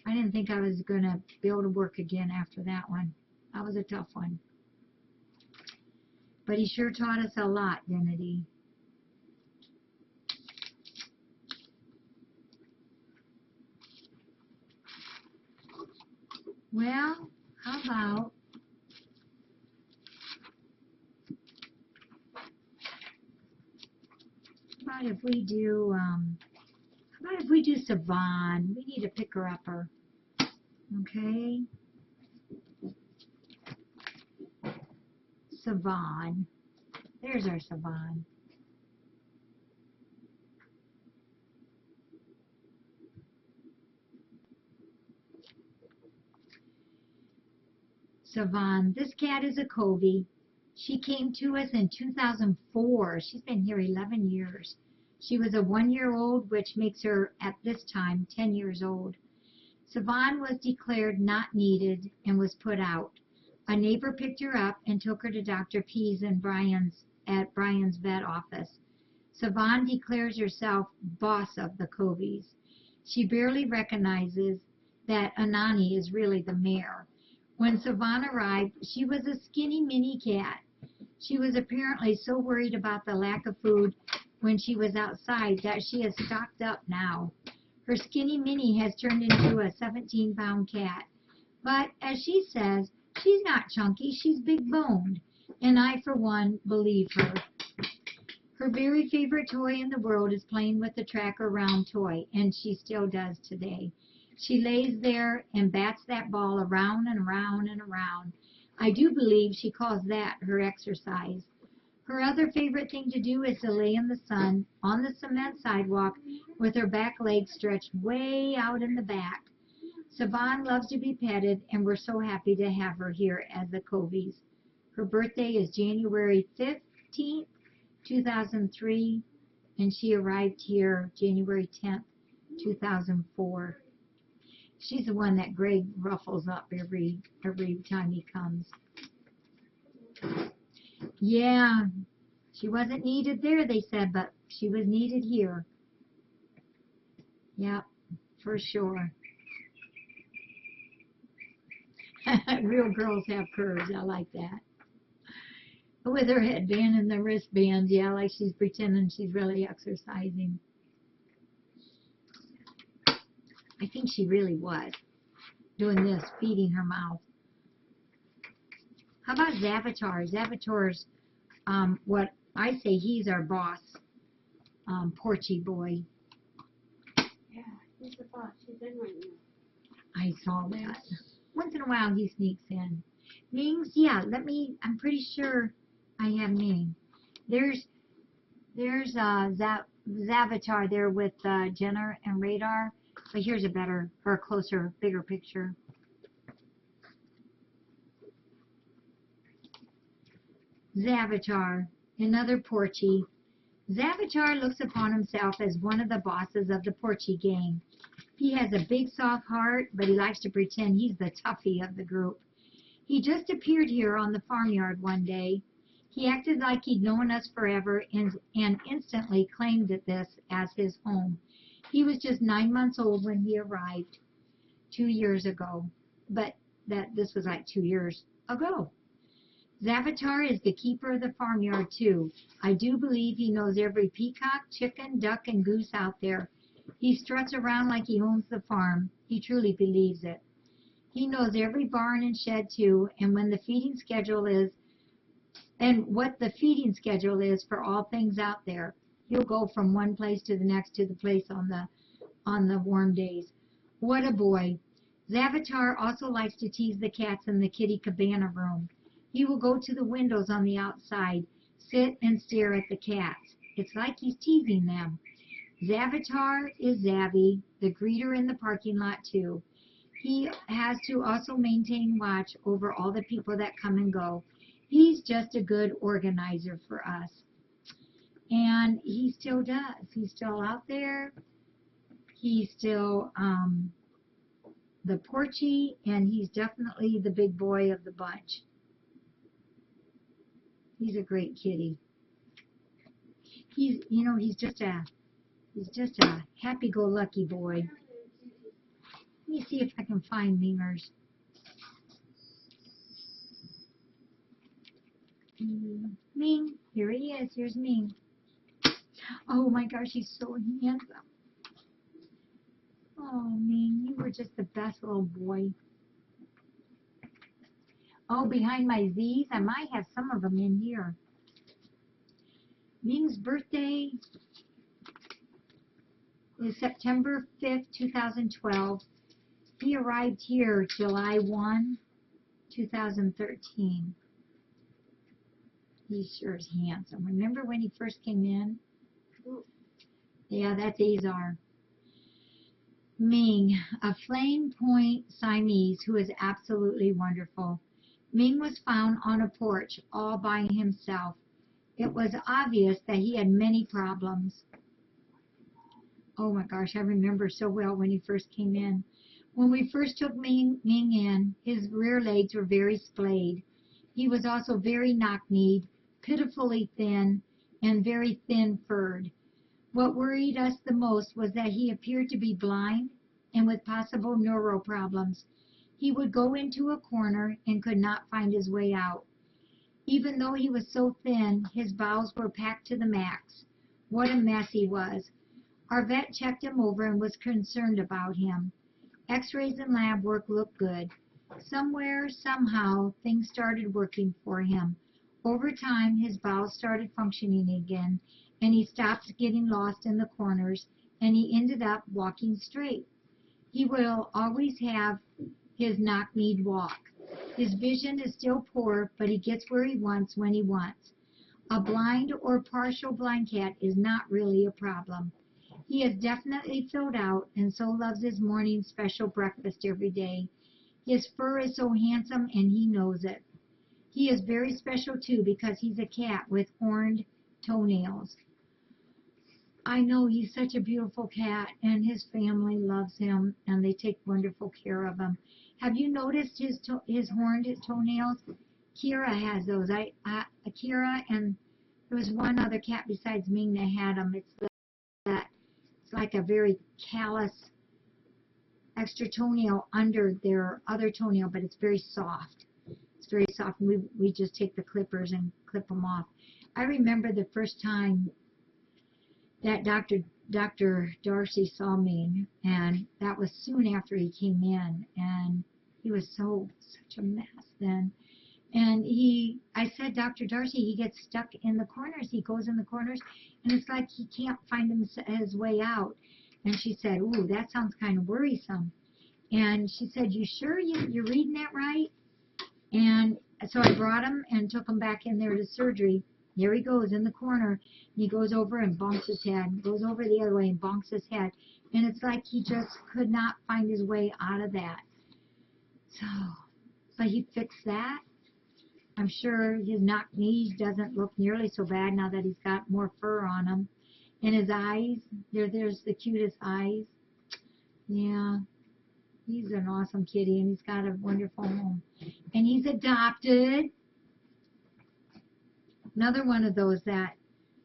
I didn't think I was going to be able to work again after that one. That was a tough one. But he sure taught us a lot, didn't he? Well, how about if we do, Savon? We need a picker-upper. Okay? Savon. There's our Savon. Savon. This cat is a Covey. She came to us in 2004. She's been here 11 years. She was a 1-year-old, which makes her, at this time, 10 years old. Savon was declared not needed and was put out. A neighbor picked her up and took her to Dr. Pease and at Brian's vet office. Savon declares herself boss of the Coveys. She barely recognizes that Anani is really the mare. When Savon arrived, she was a skinny mini cat. She was apparently so worried about the lack of food when she was outside that she has stocked up now. Her skinny mini has turned into a 17-pound cat. But as she says, she's not chunky, she's big-boned. And I, for one, believe her. Her very favorite toy in the world is playing with the tracker round toy, and she still does today. She lays there and bats that ball around and around and around. I do believe she calls that her exercise. Her other favorite thing to do is to lay in the sun on the cement sidewalk with her back legs stretched way out in the back. Savon loves to be petted, and we're so happy to have her here as the Coveys. Her birthday is January 15th, 2003, and she arrived here January 10th, 2004. She's the one that Greg ruffles up every time he comes. Yeah, she wasn't needed there, they said, but she was needed here. Yep, for sure. Real girls have curves. I like that. With her headband and the wristbands, yeah, like she's pretending she's really exercising. I think she really was doing this, feeding her mouth. How about Zavatar? Zavatar's, what I say, he's our boss, Porchy boy. Yeah, he's the boss. He's in right now. I saw that. Once in a while he sneaks in. Ming's, yeah, I'm pretty sure I have Ming. There's Zavatar there with Jenner and Radar, but here's a better, or closer, bigger picture. Zavatar, another Porchy. Zavatar looks upon himself as one of the bosses of the Porchy gang. He has a big soft heart, but he likes to pretend he's the toughie of the group. He just appeared here on the farmyard one day. He acted like he'd known us forever and instantly claimed this as his home. He was just 9 months old when he arrived 2 years ago, but this was like 2 years ago. Zavatar is the keeper of the farmyard too. I do believe he knows every peacock, chicken, duck, and goose out there. He struts around like he owns the farm. He truly believes it. He knows every barn and shed too, and when the feeding schedule is, and what the feeding schedule is for all things out there. He'll go from one place to the next to the place on the warm days. What a boy. Zavatar also likes to tease the cats in the kitty cabana room. He will go to the windows on the outside, sit and stare at the cats. It's like he's teasing them. Zavatar is Zavvy, the greeter in the parking lot too. He has to also maintain watch over all the people that come and go. He's just a good organizer for us. And he still does. He's still out there. He's still the Porchy, and he's definitely the big boy of the bunch. He's a great kitty. He's just a happy-go-lucky boy. Let me see if I can find Mingers. Ming, here he is. Here's Ming. Oh my gosh, he's so handsome. Oh, Ming, you were just the best little boy. Oh, behind my Z's, I might have some of them in here. Ming's birthday is September 5th, 2012. He arrived here July 1, 2013. He sure is handsome. Remember when he first came in? Yeah, that's Azar. Ming, a flame point Siamese who is absolutely wonderful. Ming was found on a porch all by himself. It was obvious that he had many problems. Oh my gosh, I remember so well when he first came in. When we first took Ming in, his rear legs were very splayed. He was also very knock-kneed, pitifully thin, and very thin-furred. What worried us the most was that he appeared to be blind and with possible neuro problems. He would go into a corner and could not find his way out. Even though he was so thin, his bowels were packed to the max. What a mess he was. Our vet checked him over and was concerned about him. X-rays and lab work looked good. Somewhere, somehow, things started working for him. Over time, his bowels started functioning again, and he stopped getting lost in the corners, and he ended up walking straight. He will always have his knock-kneed walk. His vision is still poor, but he gets where he wants when he wants. A blind or partial blind cat is not really a problem. He is definitely filled out and so loves his morning special breakfast every day. His fur is so handsome and he knows it. He is very special too because he's a cat with horned toenails. I know he's such a beautiful cat and his family loves him and they take wonderful care of him. Have you noticed his horned toenails? Kira has those. Kira, and there was one other cat besides Ming that had them. It's that it's like a very callous extra toenail under their other toenail, but it's very soft. It's very soft. We just take the clippers and clip them off. I remember the first time that Dr. Darcy saw me, and that was soon after he came in, and he was such a mess then. And I said, Dr. Darcy, he gets stuck in the corners. He goes in the corners, and it's like he can't find his way out. And she said, ooh, that sounds kind of worrisome. And she said, you sure you're reading that right? And so I brought him and took him back in there to surgery. There he goes in the corner, and he goes over and bonks his head, goes over the other way and bonks his head. And it's like he just could not find his way out of that. So he fixed that. I'm sure his knock knees doesn't look nearly so bad now that he's got more fur on him. And his eyes, there's the cutest eyes. Yeah, he's an awesome kitty, and he's got a wonderful home. And he's adopted. Another one of those that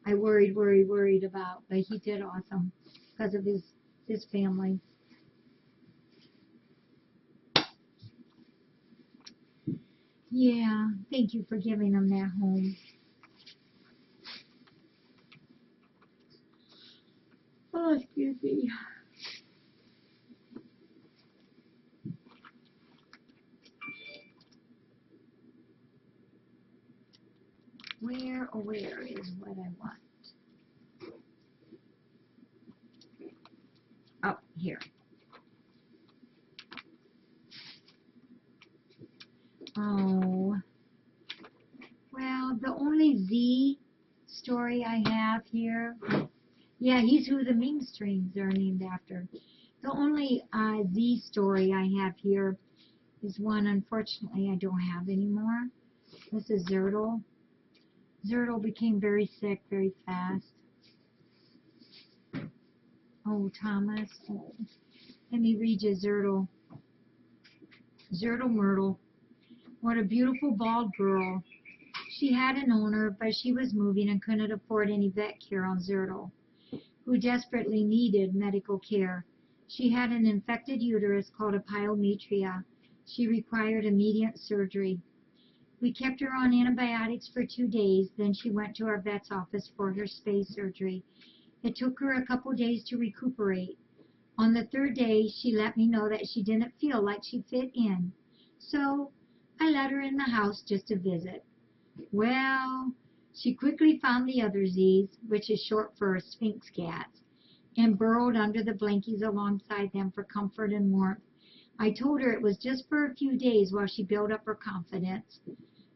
I worried about, but he did awesome because of his family. Yeah, thank you for giving him that home. Oh, excuse me. Where is what I want? Oh, here. Oh, well, the only Z story I have here, yeah, he's who the meme strings are named after. The only Z story I have here is one, unfortunately, I don't have anymore. This is Zertle. Zertle became very sick very fast. Oh, Thomas. Oh. Let me read you Zertle. Zertle Myrtle. What a beautiful bald girl. She had an owner, but she was moving and couldn't afford any vet care on Zertle, who desperately needed medical care. She had an infected uterus called a pyometria. She required immediate surgery. We kept her on antibiotics for 2 days, then she went to our vet's office for her space surgery. It took her a couple days to recuperate. On the 3rd day, she let me know that she didn't feel like she fit in. So I let her in the house just to visit. Well, she quickly found the other Z's, which is short for Sphinx cats, and burrowed under the blankies alongside them for comfort and warmth. I told her it was just for a few days while she built up her confidence.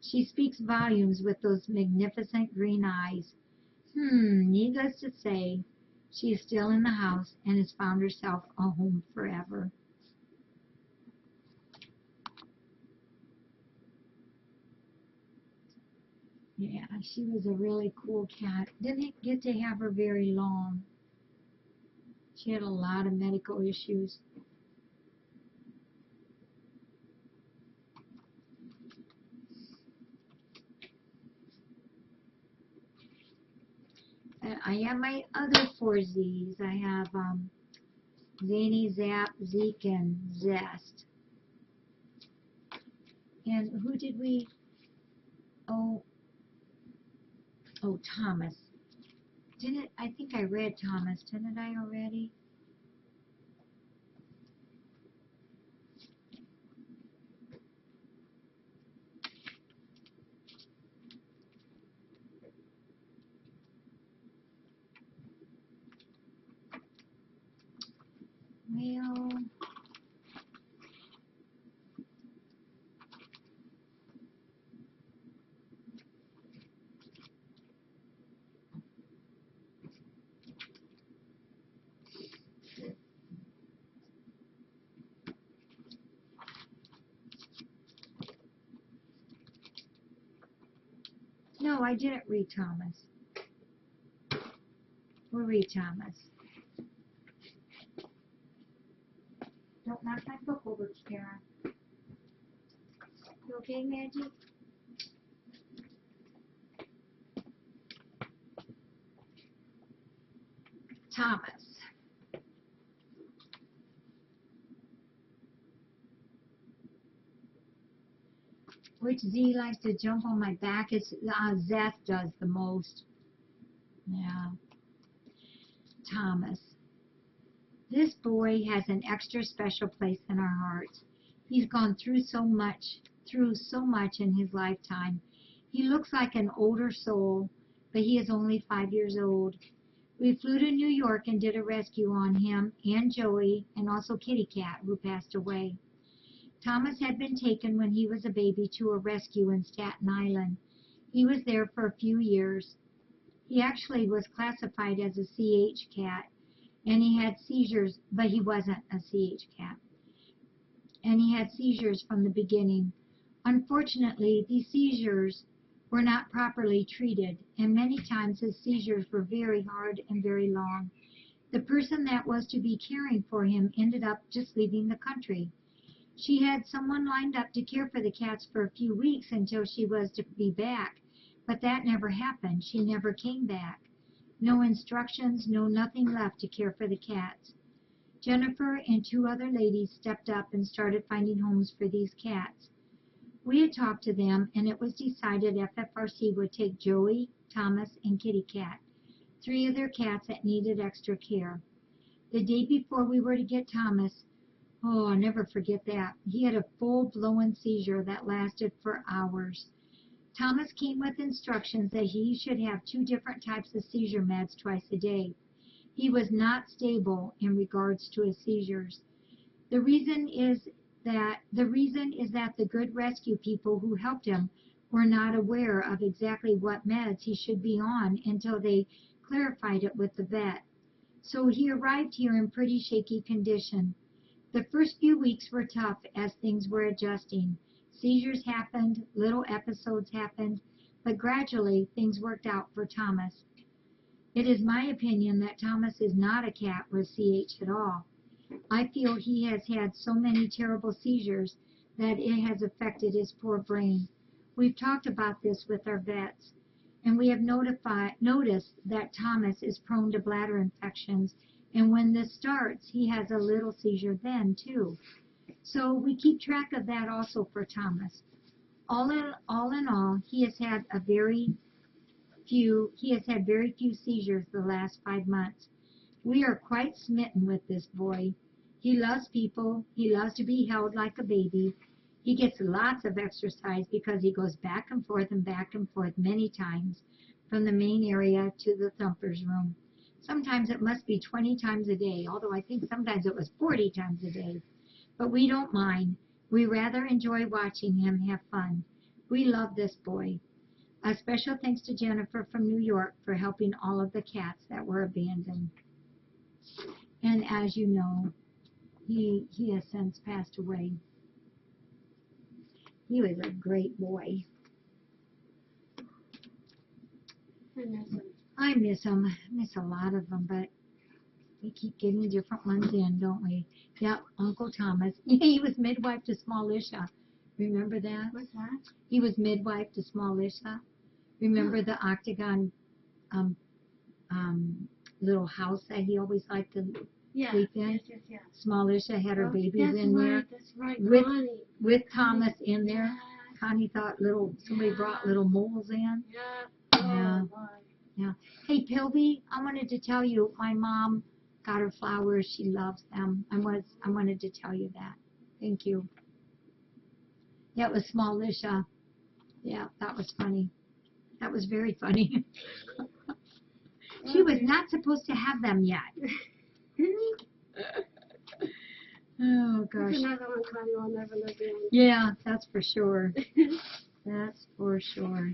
She speaks volumes with those magnificent green eyes. Needless to say, she is still in the house and has found herself a home forever. Yeah, she was a really cool cat. Didn't get to have her very long. She had a lot of medical issues. I have my other 4 Z's. I have Zany, Zap, Zeke, and Zest. And who did we? Oh, Thomas. I think I read Thomas, didn't I already? Well, no, I didn't read Thomas. We'll read Thomas. Don't knock my book over, Kara. You okay, Maggie? Thomas. Which Z likes to jump on my back? It's Zeth does the most. Yeah. Thomas. This boy has an extra special place in our hearts. He's gone through so much in his lifetime. He looks like an older soul, but he is only 5 years old. We flew to New York and did a rescue on him and Joey and also Kitty Cat, who passed away. Thomas had been taken when he was a baby to a rescue in Staten Island. He was there for a few years. He actually was classified as a CH cat, and he had seizures, but he wasn't a CH cat. And he had seizures from the beginning. Unfortunately, these seizures were not properly treated, and many times his seizures were very hard and very long. The person that was to be caring for him ended up just leaving the country. She had someone lined up to care for the cats for a few weeks until she was to be back, but that never happened. She never came back. No instructions, no nothing left to care for the cats. Jennifer and 2 other ladies stepped up and started finding homes for these cats. We had talked to them, and it was decided FFRC would take Joey, Thomas, and Kitty Cat, 3 of their cats that needed extra care. The day before we were to get Thomas, oh, I'll never forget that. He had a full-blown seizure that lasted for hours. Thomas came with instructions that he should have 2 different types of seizure meds twice a day. He was not stable in regards to his seizures. The reason is that the good rescue people who helped him were not aware of exactly what meds he should be on until they clarified it with the vet. So he arrived here in pretty shaky condition. The first few weeks were tough as things were adjusting. Seizures happened, little episodes happened, but gradually things worked out for Thomas. It is my opinion that Thomas is not a cat with CH at all. I feel he has had so many terrible seizures that it has affected his poor brain. We've talked about this with our vets, and we have noticed that Thomas is prone to bladder infections, and when this starts, he has a little seizure then, too. So we keep track of that also for Thomas. All in all, he has had very few seizures the last 5 months. We are quite smitten with this boy. He loves people. He loves to be held like a baby. He gets lots of exercise because he goes back and forth many times from the main area to the thumper's room. Sometimes it must be 20 times a day, although I think sometimes it was 40 times a day. But we don't mind. We rather enjoy watching him have fun. We love this boy. A special thanks to Jennifer from New York for helping all of the cats that were abandoned. And as you know, he has since passed away. He was a great boy. I miss him. I miss a lot of them, but we keep getting different ones in, don't we? Yeah, Uncle Thomas. He was midwife to Small Lisha. Remember that? What's that? He was midwife to Small Lisha. Remember the octagon little house that he always liked to sleep in? Yes. Small Lisha had her babies in there. That's right, With Thomas in there. Yeah. Connie thought somebody brought little moles in. Yeah. Yeah. Hey, Pilby, I wanted to tell you, my mom got her flowers. She loves them. I wanted to tell you that. Thank you. Yeah, it was Small Lisha. Yeah, that was funny. That was very funny. She was not supposed to have them yet. Oh, gosh. That's another one Connie will never live in. Yeah, that's for sure. That's for sure.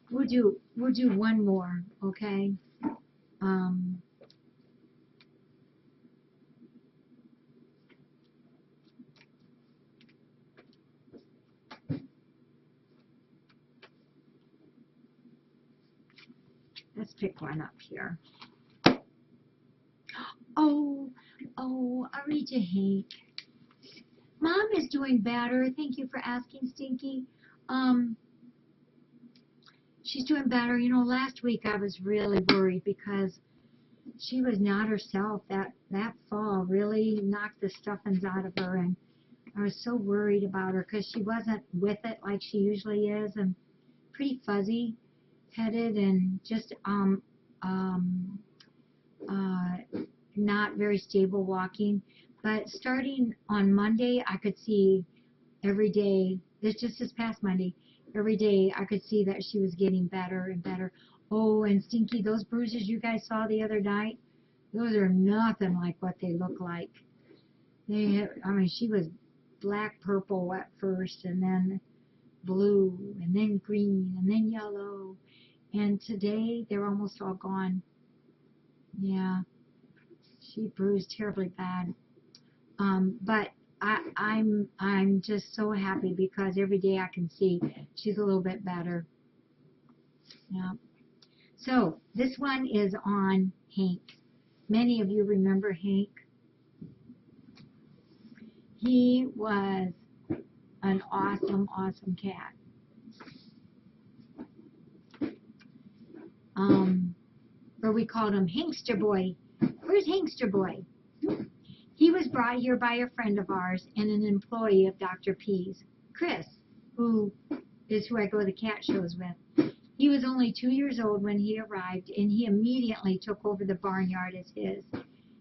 We'll do one more, okay? Let's pick one up here. Oh, Arija Hank. Mom is doing better. Thank you for asking, Stinky. She's doing better. You know, last week I was really worried because she was not herself. That fall really knocked the stuffings out of her, and I was so worried about her because she wasn't with it like she usually is, and pretty fuzzy headed and just not very stable walking. But starting on Monday, I could see every day, this past Monday, every day I could see that she was getting better and better. Oh, and Stinky, those bruises you guys saw the other night, those are nothing like what they look like. She was black purple at first, and then blue, and then green, and then yellow. And today they're almost all gone. Yeah, she bruised terribly bad. But I'm just so happy because every day I can see she's a little bit better. Yeah. So this one is on Hank. Many of you remember Hank. He was an awesome, awesome cat. Or we called him Hankster Boy. Where's Hankster Boy? He was brought here by a friend of ours and an employee of Dr. P's, Chris, who is who I go to the cat shows with. He was only 2 years old when he arrived, and he immediately took over the barnyard as his.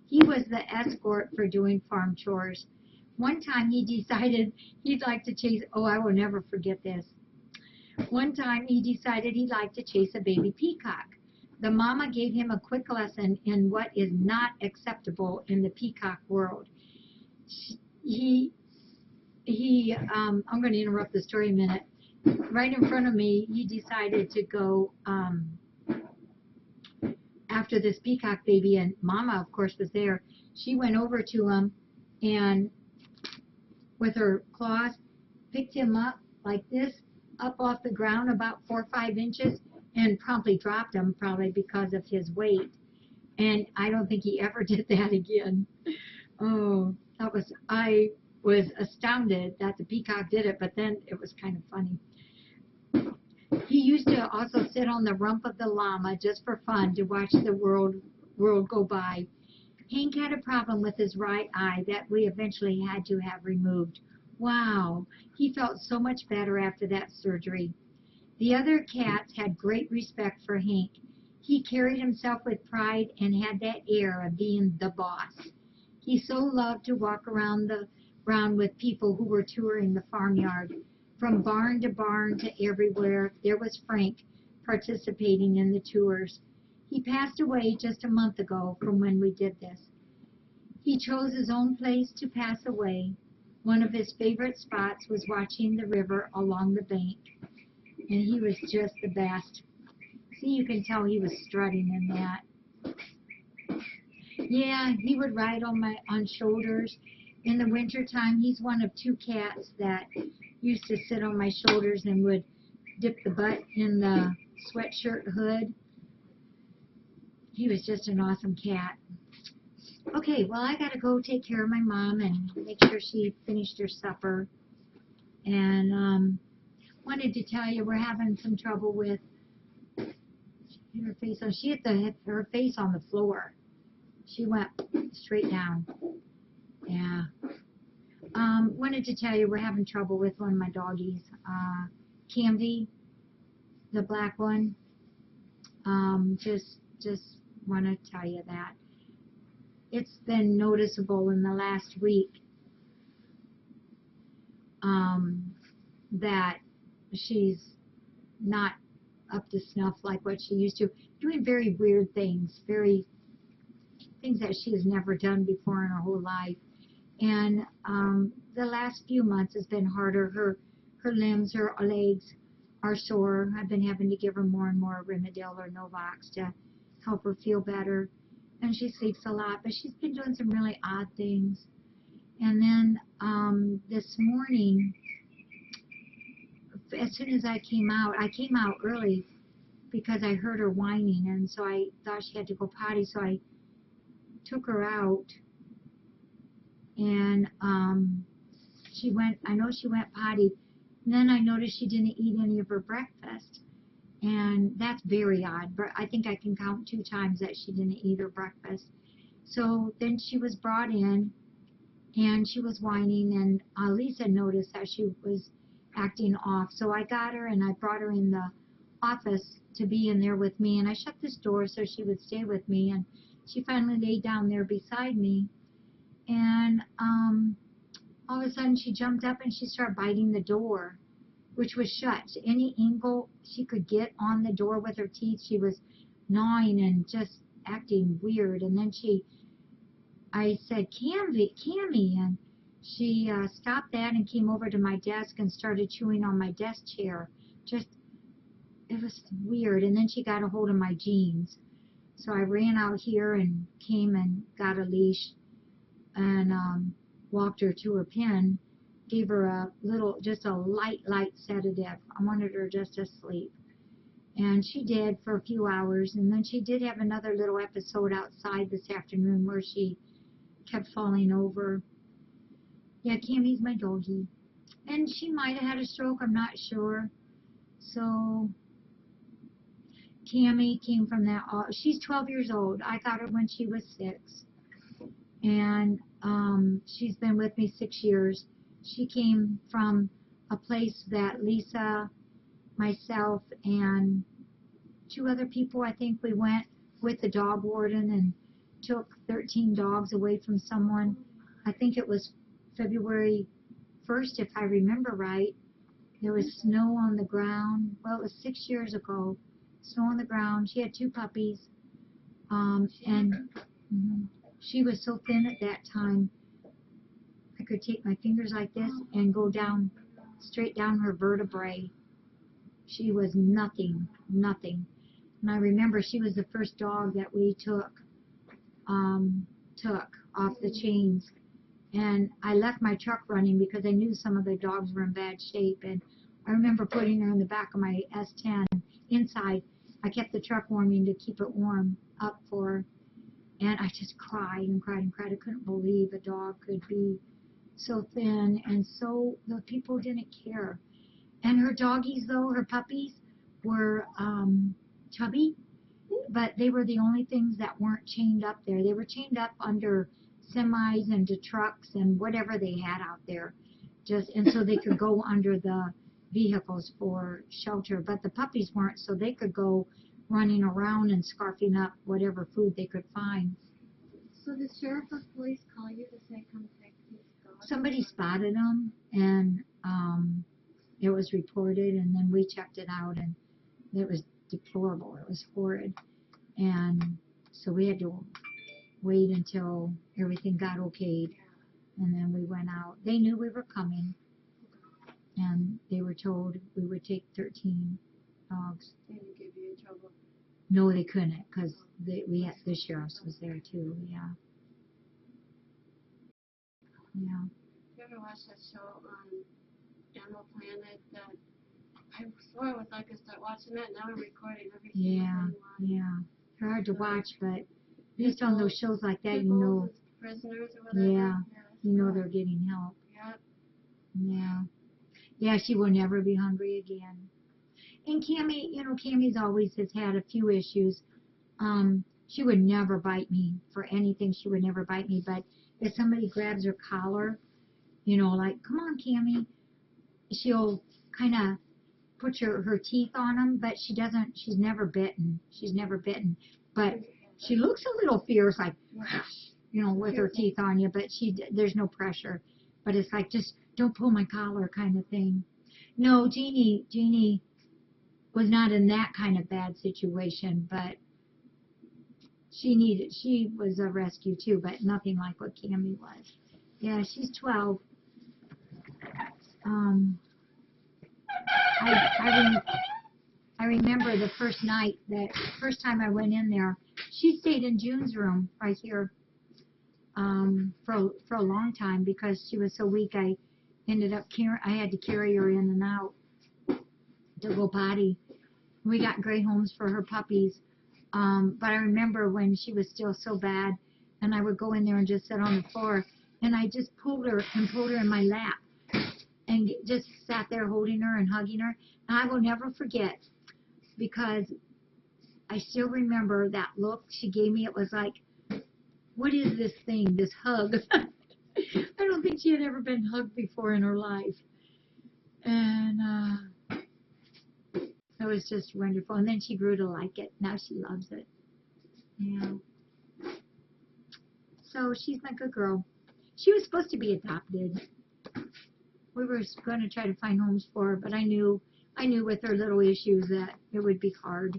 He was the escort for doing farm chores. One time he decided he'd like to chase, I will never forget this. One time he decided he'd like to chase a baby peacock. The mama gave him a quick lesson in what is not acceptable in the peacock world. I'm going to interrupt the story a minute. Right in front of me, he decided to go after this peacock baby, and Mama, of course, was there. She went over to him and with her claws picked him up like this, up off the ground about 4 or 5 inches, and promptly dropped him, probably because of his weight. And I don't think he ever did that again. I was astounded that the peacock did it, but then it was kind of funny. He used to also sit on the rump of the llama just for fun to watch the world go by. Hank had a problem with his right eye that we eventually had to have removed. Wow, he felt so much better after that surgery. The other cats had great respect for Hank. He carried himself with pride and had that air of being the boss. He so loved to walk around with people who were touring the farmyard. From barn to everywhere, there was Frank participating in the tours. He passed away just a month ago from when we did this. He chose his own place to pass away. One of his favorite spots was watching the river along the bank, and he was just the best. See, you can tell he was strutting in that. Yeah, he would ride on shoulders. In the wintertime, he's one of 2 cats that used to sit on my shoulders and would dip the butt in the sweatshirt hood. He was just an awesome cat. Okay, well, I got to go take care of my mom and make sure she finished her supper. And wanted to tell you we're having some trouble with her face. She hit her face on the floor. She went straight down. Yeah. Wanted to tell you we're having trouble with one of my doggies, Candy, the black one. Just want to tell you that. It's been noticeable in the last week that she's not up to snuff like what she used to, doing very weird things, things that she has never done before in her whole life. And the last few months has been harder. Her limbs, her legs are sore. I've been having to give her more and more Rimadyl or Novox to help her feel better. And she sleeps a lot, but she's been doing some really odd things. And then this morning, as soon as I came out early because I heard her whining, and so I thought she had to go potty, so I took her out, and I know she went potty, and then I noticed she didn't eat any of her breakfast, And that's very odd, but I think I can count 2 times that she didn't eat her breakfast. So then she was brought in, and she was whining, and Lisa noticed that she was acting off. So I got her, and I brought her in the office to be in there with me, and I shut this door so she would stay with me, and she finally laid down there beside me, and all of a sudden she jumped up and she started biting the door, which was shut. Any angle she could get on the door with her teeth, she was gnawing and just acting weird. And then I said, Cammy, and she stopped that and came over to my desk and started chewing on my desk chair. It was weird. And then she got a hold of my jeans. So I ran out here and came and got a leash and walked her to her pen, gave her just a light sedative. I wanted her just to sleep. And she did for a few hours. And then she did have another little episode outside this afternoon where she kept falling over. Yeah, Cammy's my doggie. And she might have had a stroke, I'm not sure. So Cammy came from that. She's 12 years old. I got her when she was 6. And she's been with me 6 years. She came from a place that Lisa, myself, and 2 other people, I think, we went with the dog warden and took 13 dogs away from someone. I think it was February 1st, if I remember right. There was snow on the ground. Well, it was 6 years ago. Snow on the ground. She had 2 puppies. She was so thin at that time, I could take my fingers like this and go down, straight down her vertebrae. She was nothing. And I remember she was the first dog that we took off the chains. And I left my truck running because I knew some of the dogs were in bad shape. And I remember putting her in the back of my S10 inside. I kept the truck warming to keep it warm up for her. And I just cried and cried and cried. I couldn't believe a dog could be so thin, and so the people didn't care. And her doggies, though, her puppies, were chubby, but they were the only things that weren't chained up there. They were chained up under semis and to trucks and whatever they had out there, and so they could go under the vehicles for shelter. But the puppies weren't, so they could go running around and scarfing up whatever food they could find. So the sheriff or police call you to say come take these dogs? Somebody spotted them, and it was reported, and then we checked it out, and it was deplorable. It was horrid. And so we had to wait until everything got okayed, and then we went out. They knew we were coming, and they were told we would take 13 dogs. They didn't give you in trouble? No, they couldn't, because the sheriff was there too. Yeah. You ever watch that show on Animal Planet? I swore I was not going to start watching that. Now I'm recording every single thing. Yeah. They're hard to watch, but at least on those shows like that, you know. Prisoners or whatever. Yeah. You know they're getting help. Yep. Yeah. Yeah, she will never be hungry again. And Cammy, Cammy's always has had a few issues. She would never bite me for anything. She would never bite me. But if somebody grabs her collar, like, come on, Cammy, she'll kind of put her teeth on them. But she doesn't. She's never bitten. But she looks a little fierce, like, with her teeth on you. But there's no pressure. But it's like, just don't pull my collar kind of thing. No, Jeannie was not in that kind of bad situation, but she was a rescue too, but nothing like what Cammy was. Yeah, she's 12. I remember the first time I went in there, she stayed in June's room right here for a long time because she was so weak. I had to carry her in and out to go potty. We got gray homes for her puppies. But I remember when she was still so bad, and I would go in there and just sit on the floor, and I just pulled her in my lap, and just sat there holding her and hugging her. And I will never forget, because I still remember that look she gave me. It was like, what is this thing, this hug? I don't think she had ever been hugged before in her life. And it was just wonderful. And then she grew to like it. Now she loves it. Yeah. So she's my good girl. She was supposed to be adopted. We were going to try to find homes for her, but I knew with her little issues that it would be hard.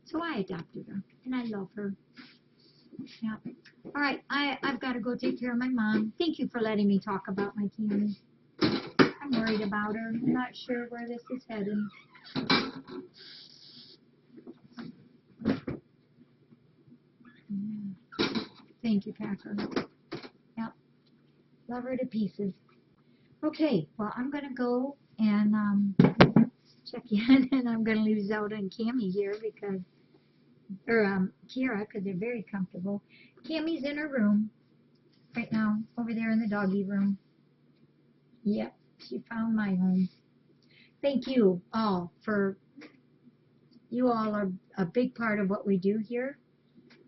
So I adopted her, and I love her. Yeah. All right, I've got to go take care of my mom. Thank you for letting me talk about my Cammy. I'm worried about her. I'm not sure where this is heading. Thank you, Packer. Yep. Love her to pieces. Okay, well, I'm going to go and check in, and I'm going to leave Zelda and Cammy here because, or Kira, because they're very comfortable. Cammy's in her room right now, over there in the doggy room. Yep, she found my home. Thank you all you all are a big part of what we do here.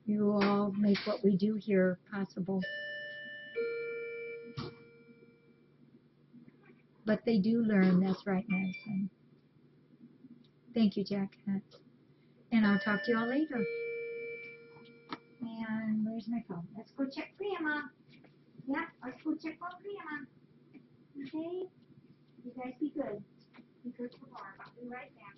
You all make what we do here possible. But they do learn, that's right, Madison. Thank you, Jack. And I'll talk to you all later. And where's my phone? Let's go check Grandma. Yeah, let's go check on Grandma. Okay? You guys be good. Be good tomorrow. I'll be right back.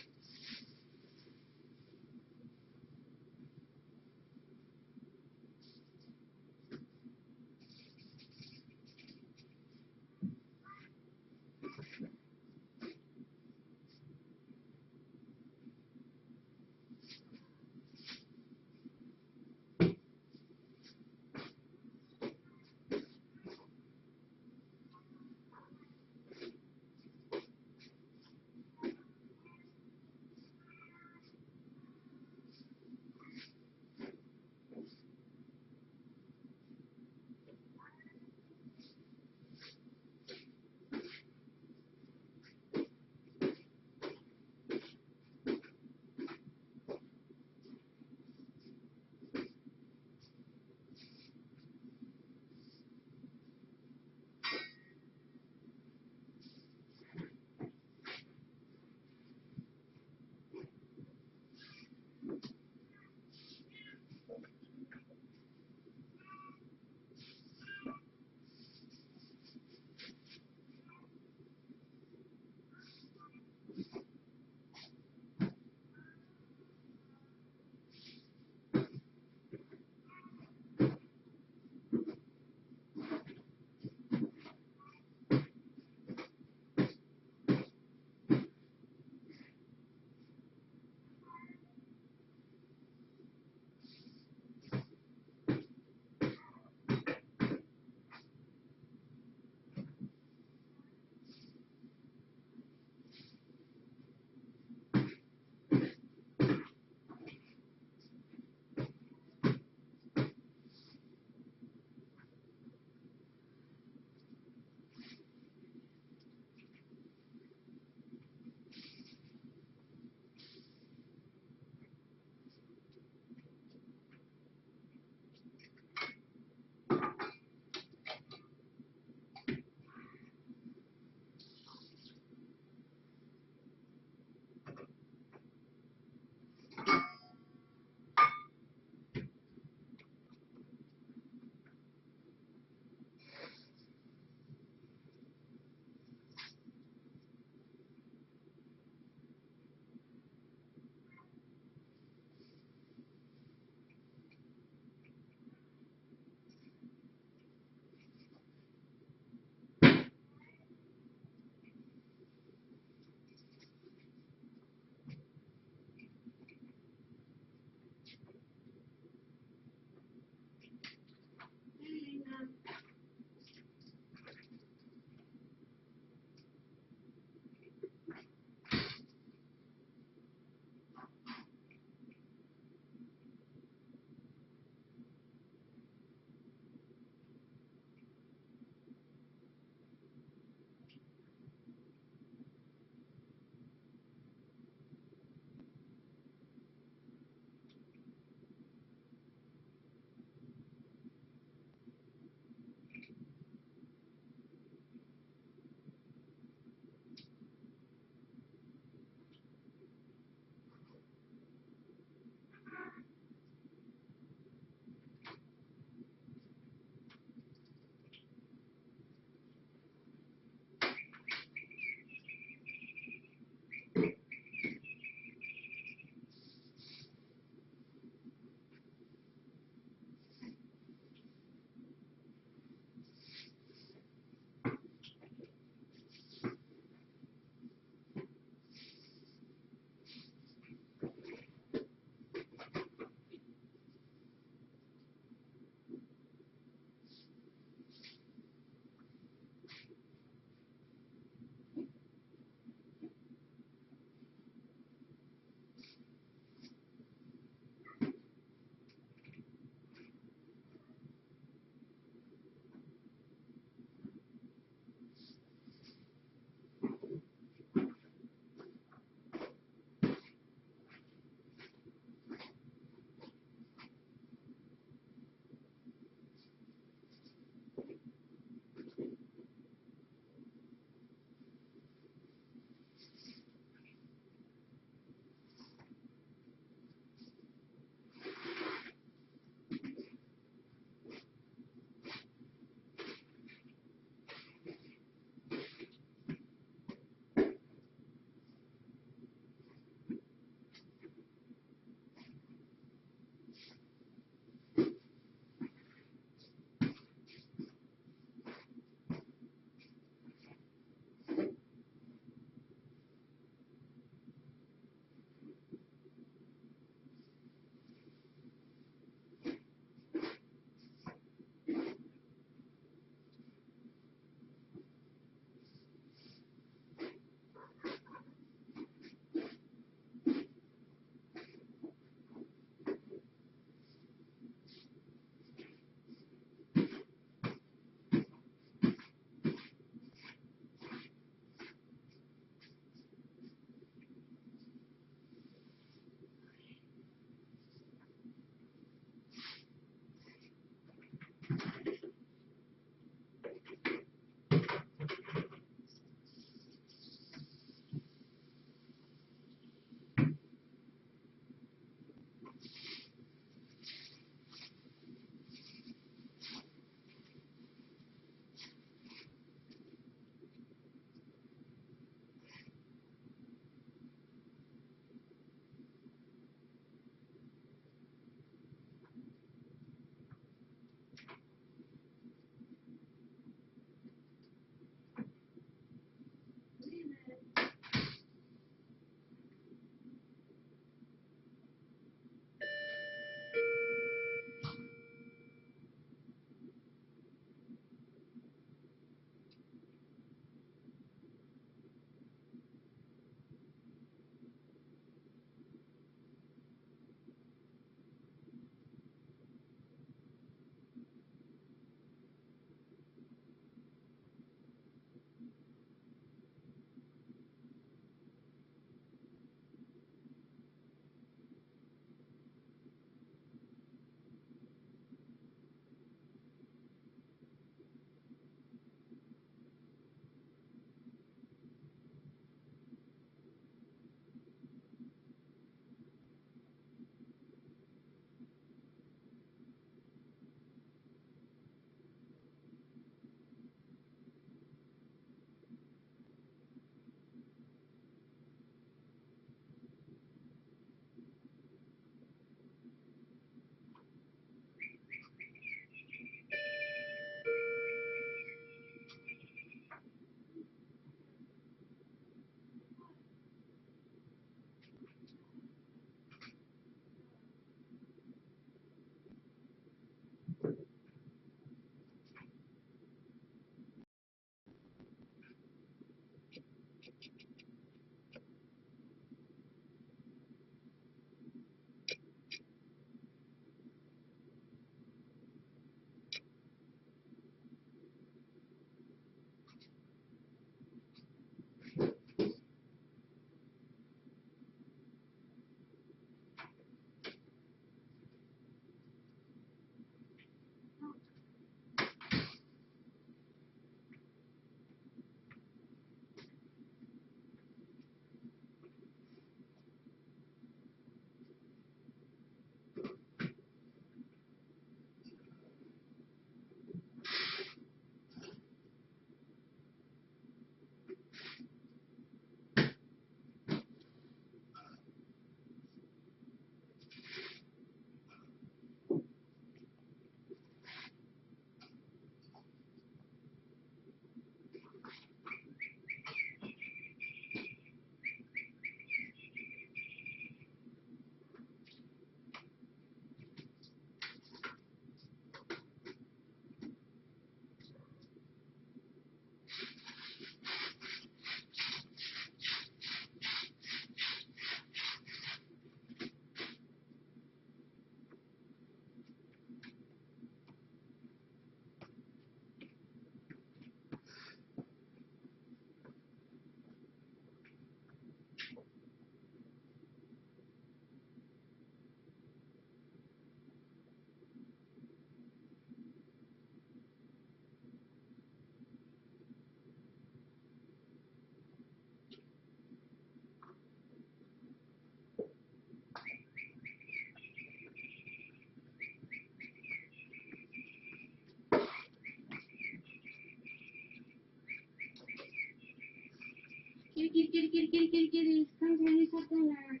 kitties. Come, Granny's have dinner.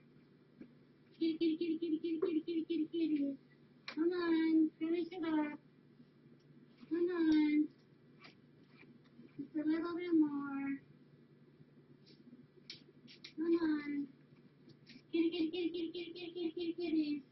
Kitties. Come on, finish it up. Come on. Just a little bit more. Come on. Kitties.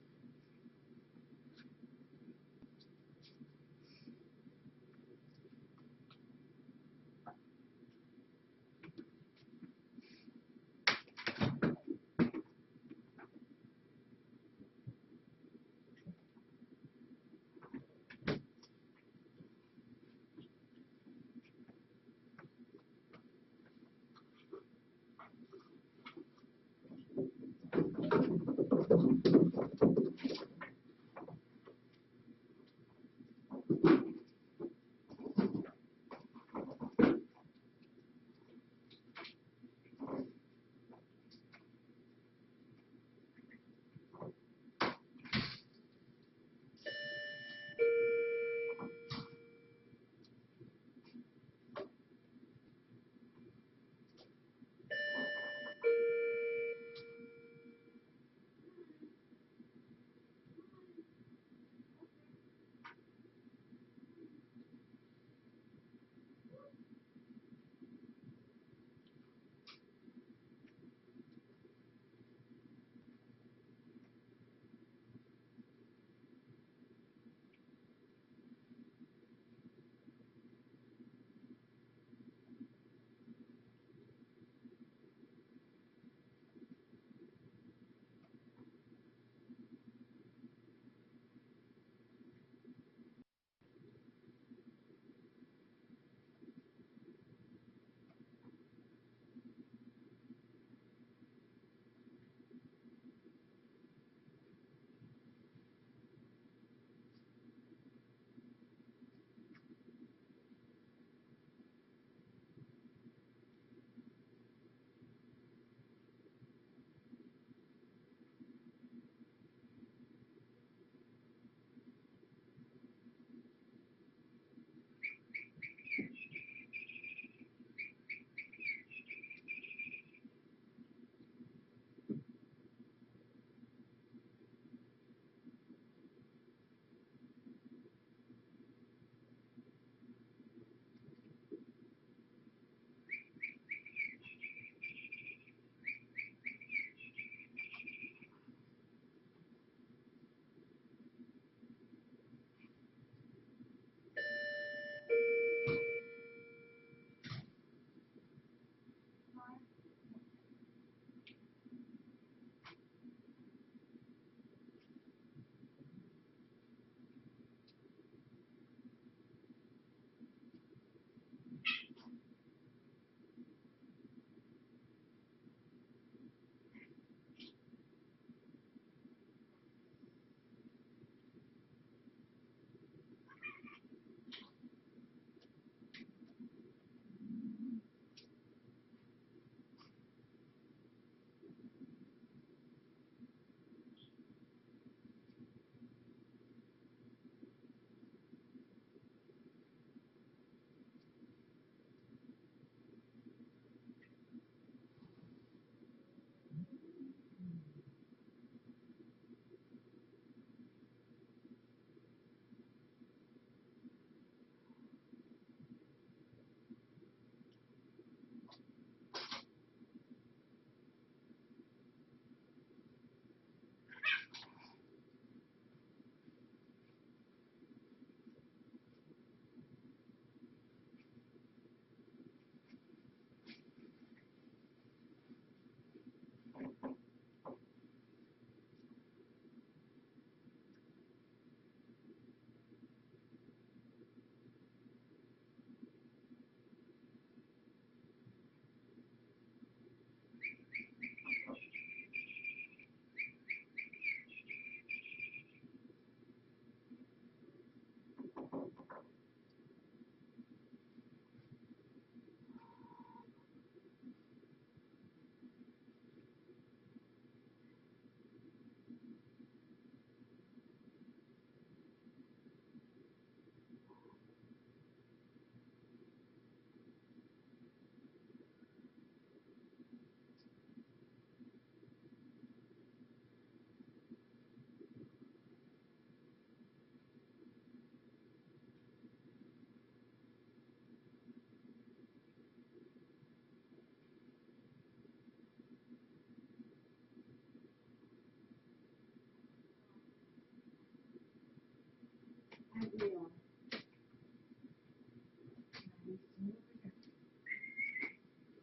I will.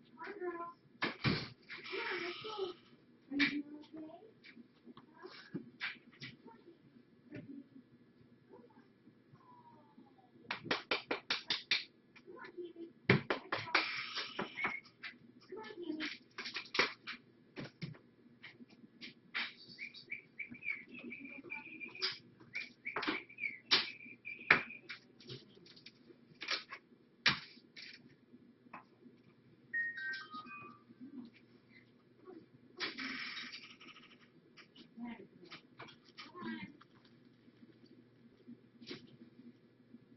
Come on, girls. Come on, let's go. Are you doing okay? Huh? Come on, Kimmy. Come on, Kimmy. Let's go. Come on, Kimmy.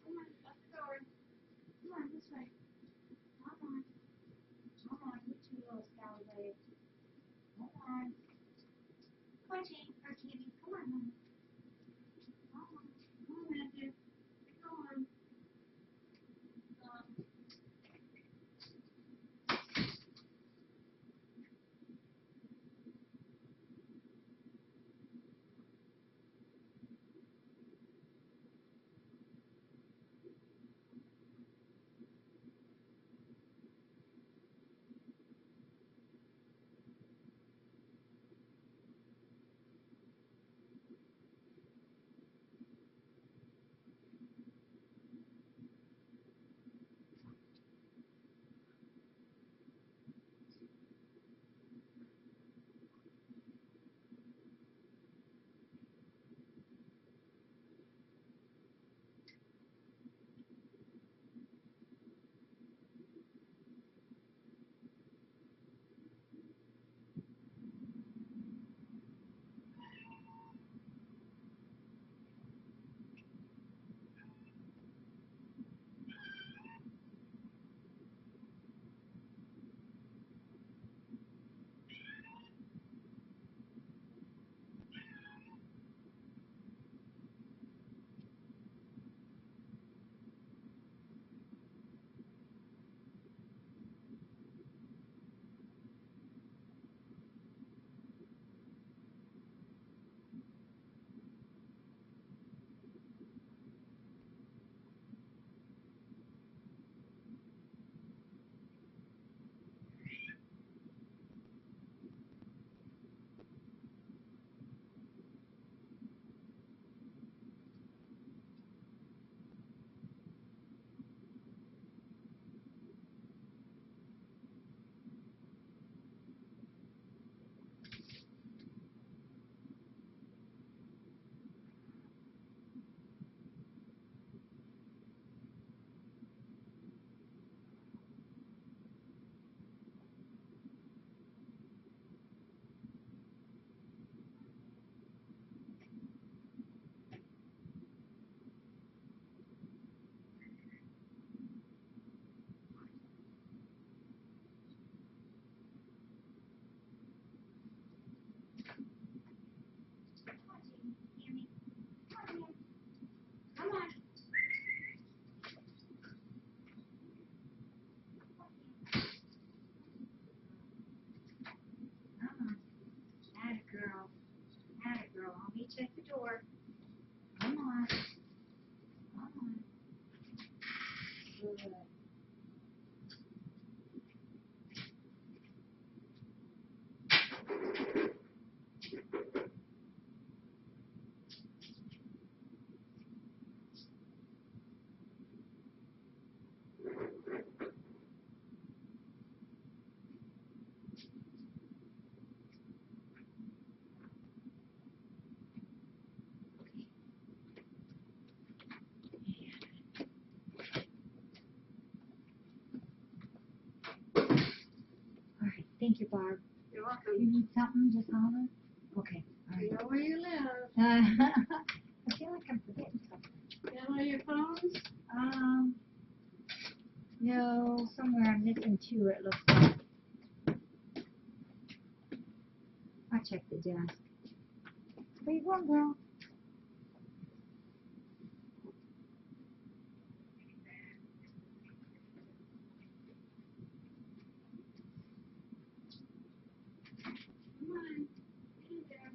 Come on, shut the door. Come on, this way. Come on. Come on, you two little scallywags. Come on. Come on, Jane. Or Kimmy. Come on, honey. Come on. Come on, Matthew. Go on. Come on. Come on. Atta girl. Atta girl. I'll meet you at the door. Come on. Come on. Good. All right. Thank you, Barb. You're You welcome. need something? Just holler? Okay. All You right. know where you live. I feel like I'm forgetting something. You have all your phones? No, somewhere I'm missing two, it looks like. I'll check the desk. Where you going, girl? Come on. Get in there.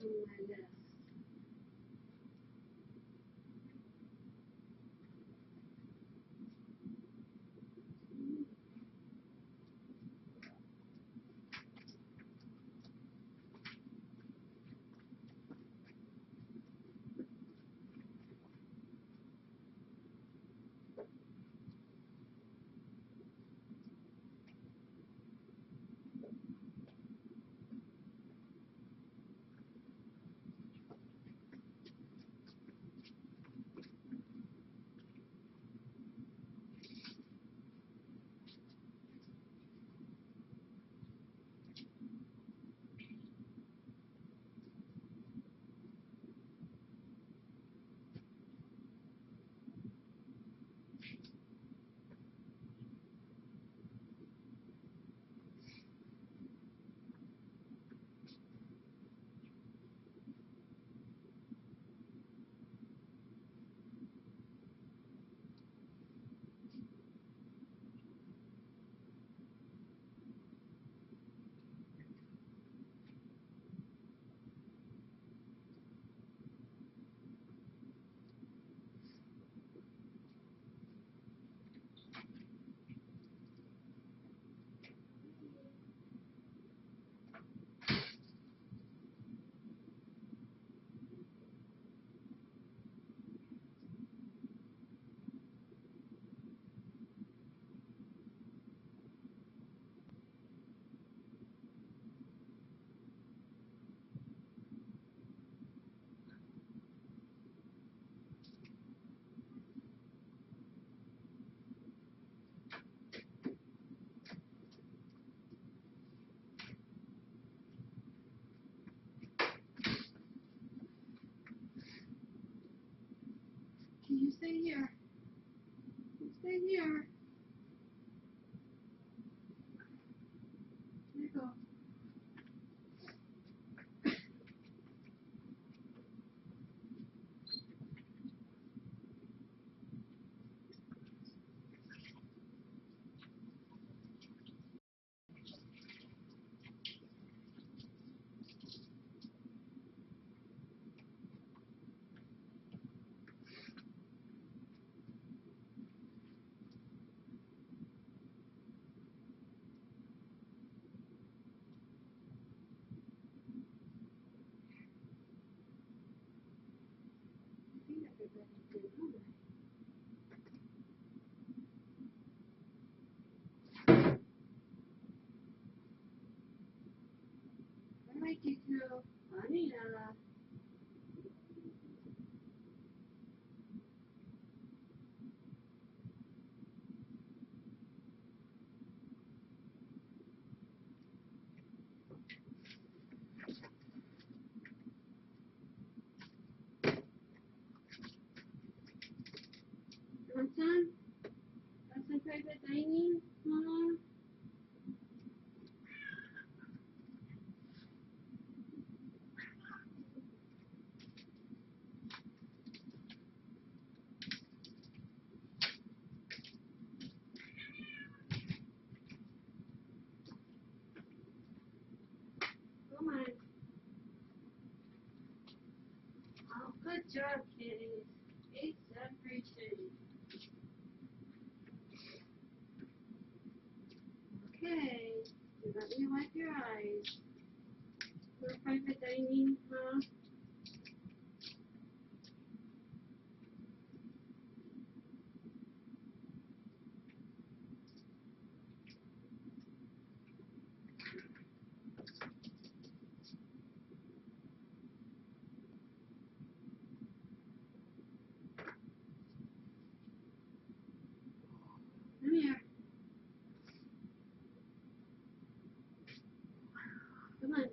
Oh my goodness. You stay here. You stay here. There you go. All right, you two. Honey, want some? Want some private dining, Mama? Come on. Oh, good job, kitties. It's everything. Okay. Let me wipe your eyes. For private dining, huh? Come here. Come on.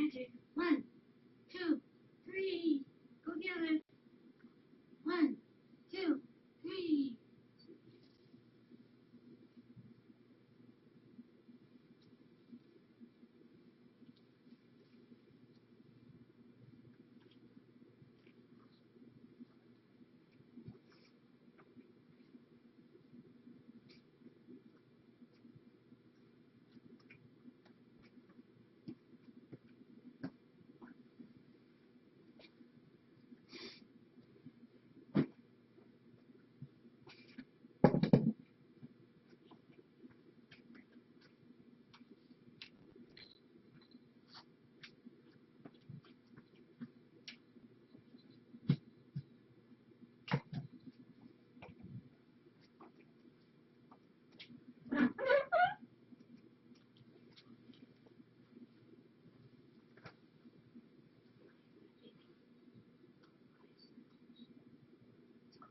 magic. 1, 2, 3. Go get it. 1, 2, 3.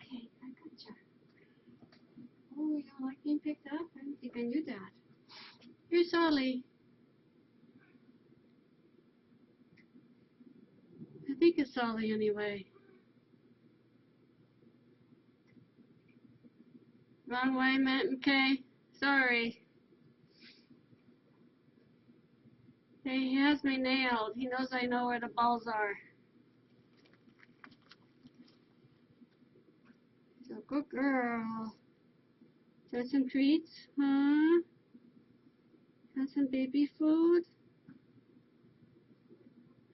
Okay, I gotcha. Oh, you don't like being picked up? I don't think I knew that. Here's Ollie. I think it's Ollie anyway. Wrong way, Matt and Kay. Sorry. Hey, he has me nailed. He knows I know where the balls are. So good girl. Want some treats? Huh? Want some baby food?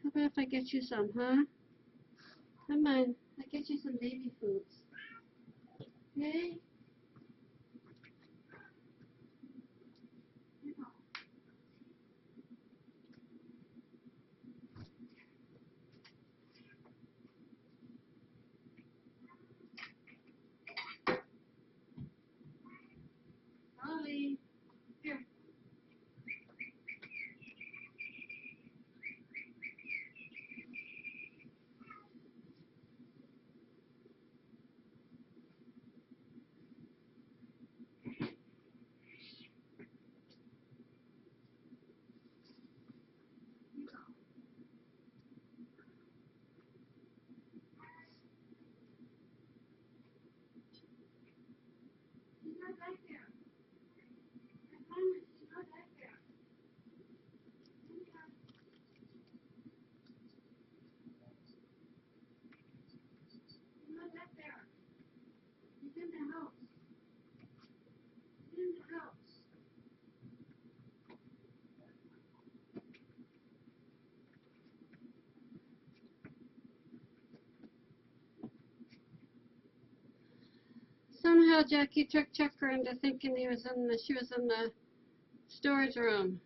How about if I get you some, huh? Come on, I'll get you some baby foods. Okay? Ollie, here. He's not back there. I promise he's not back there. He's not back there. He's in the house. He's in the house. Somehow Jackie tricked Chucker into thinking she was in the storage room.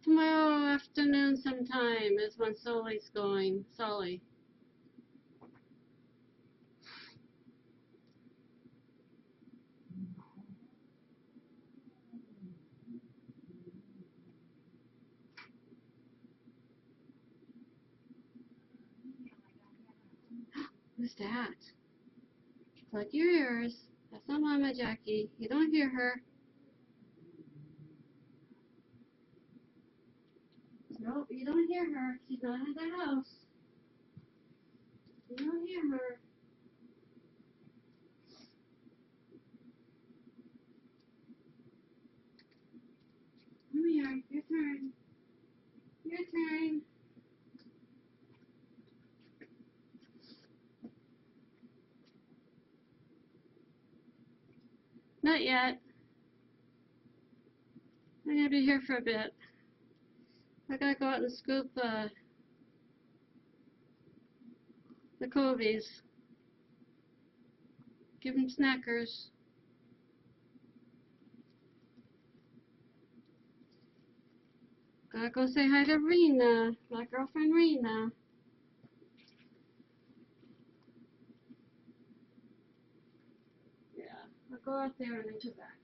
Tomorrow afternoon sometime is when Sully's going. Sully. Who's that? Plug your ears. That's not Mama Jackie. You don't hear her. Nope, you don't hear her. She's not in the house. You don't hear her. Come here. Your turn. Your turn. Not yet. I'm going to be here for a bit. I got to go out and scoop the Covies. Give them snackers. Gotta go say hi to Rena, my girlfriend Rena. Yeah, I'll go out there and then come back.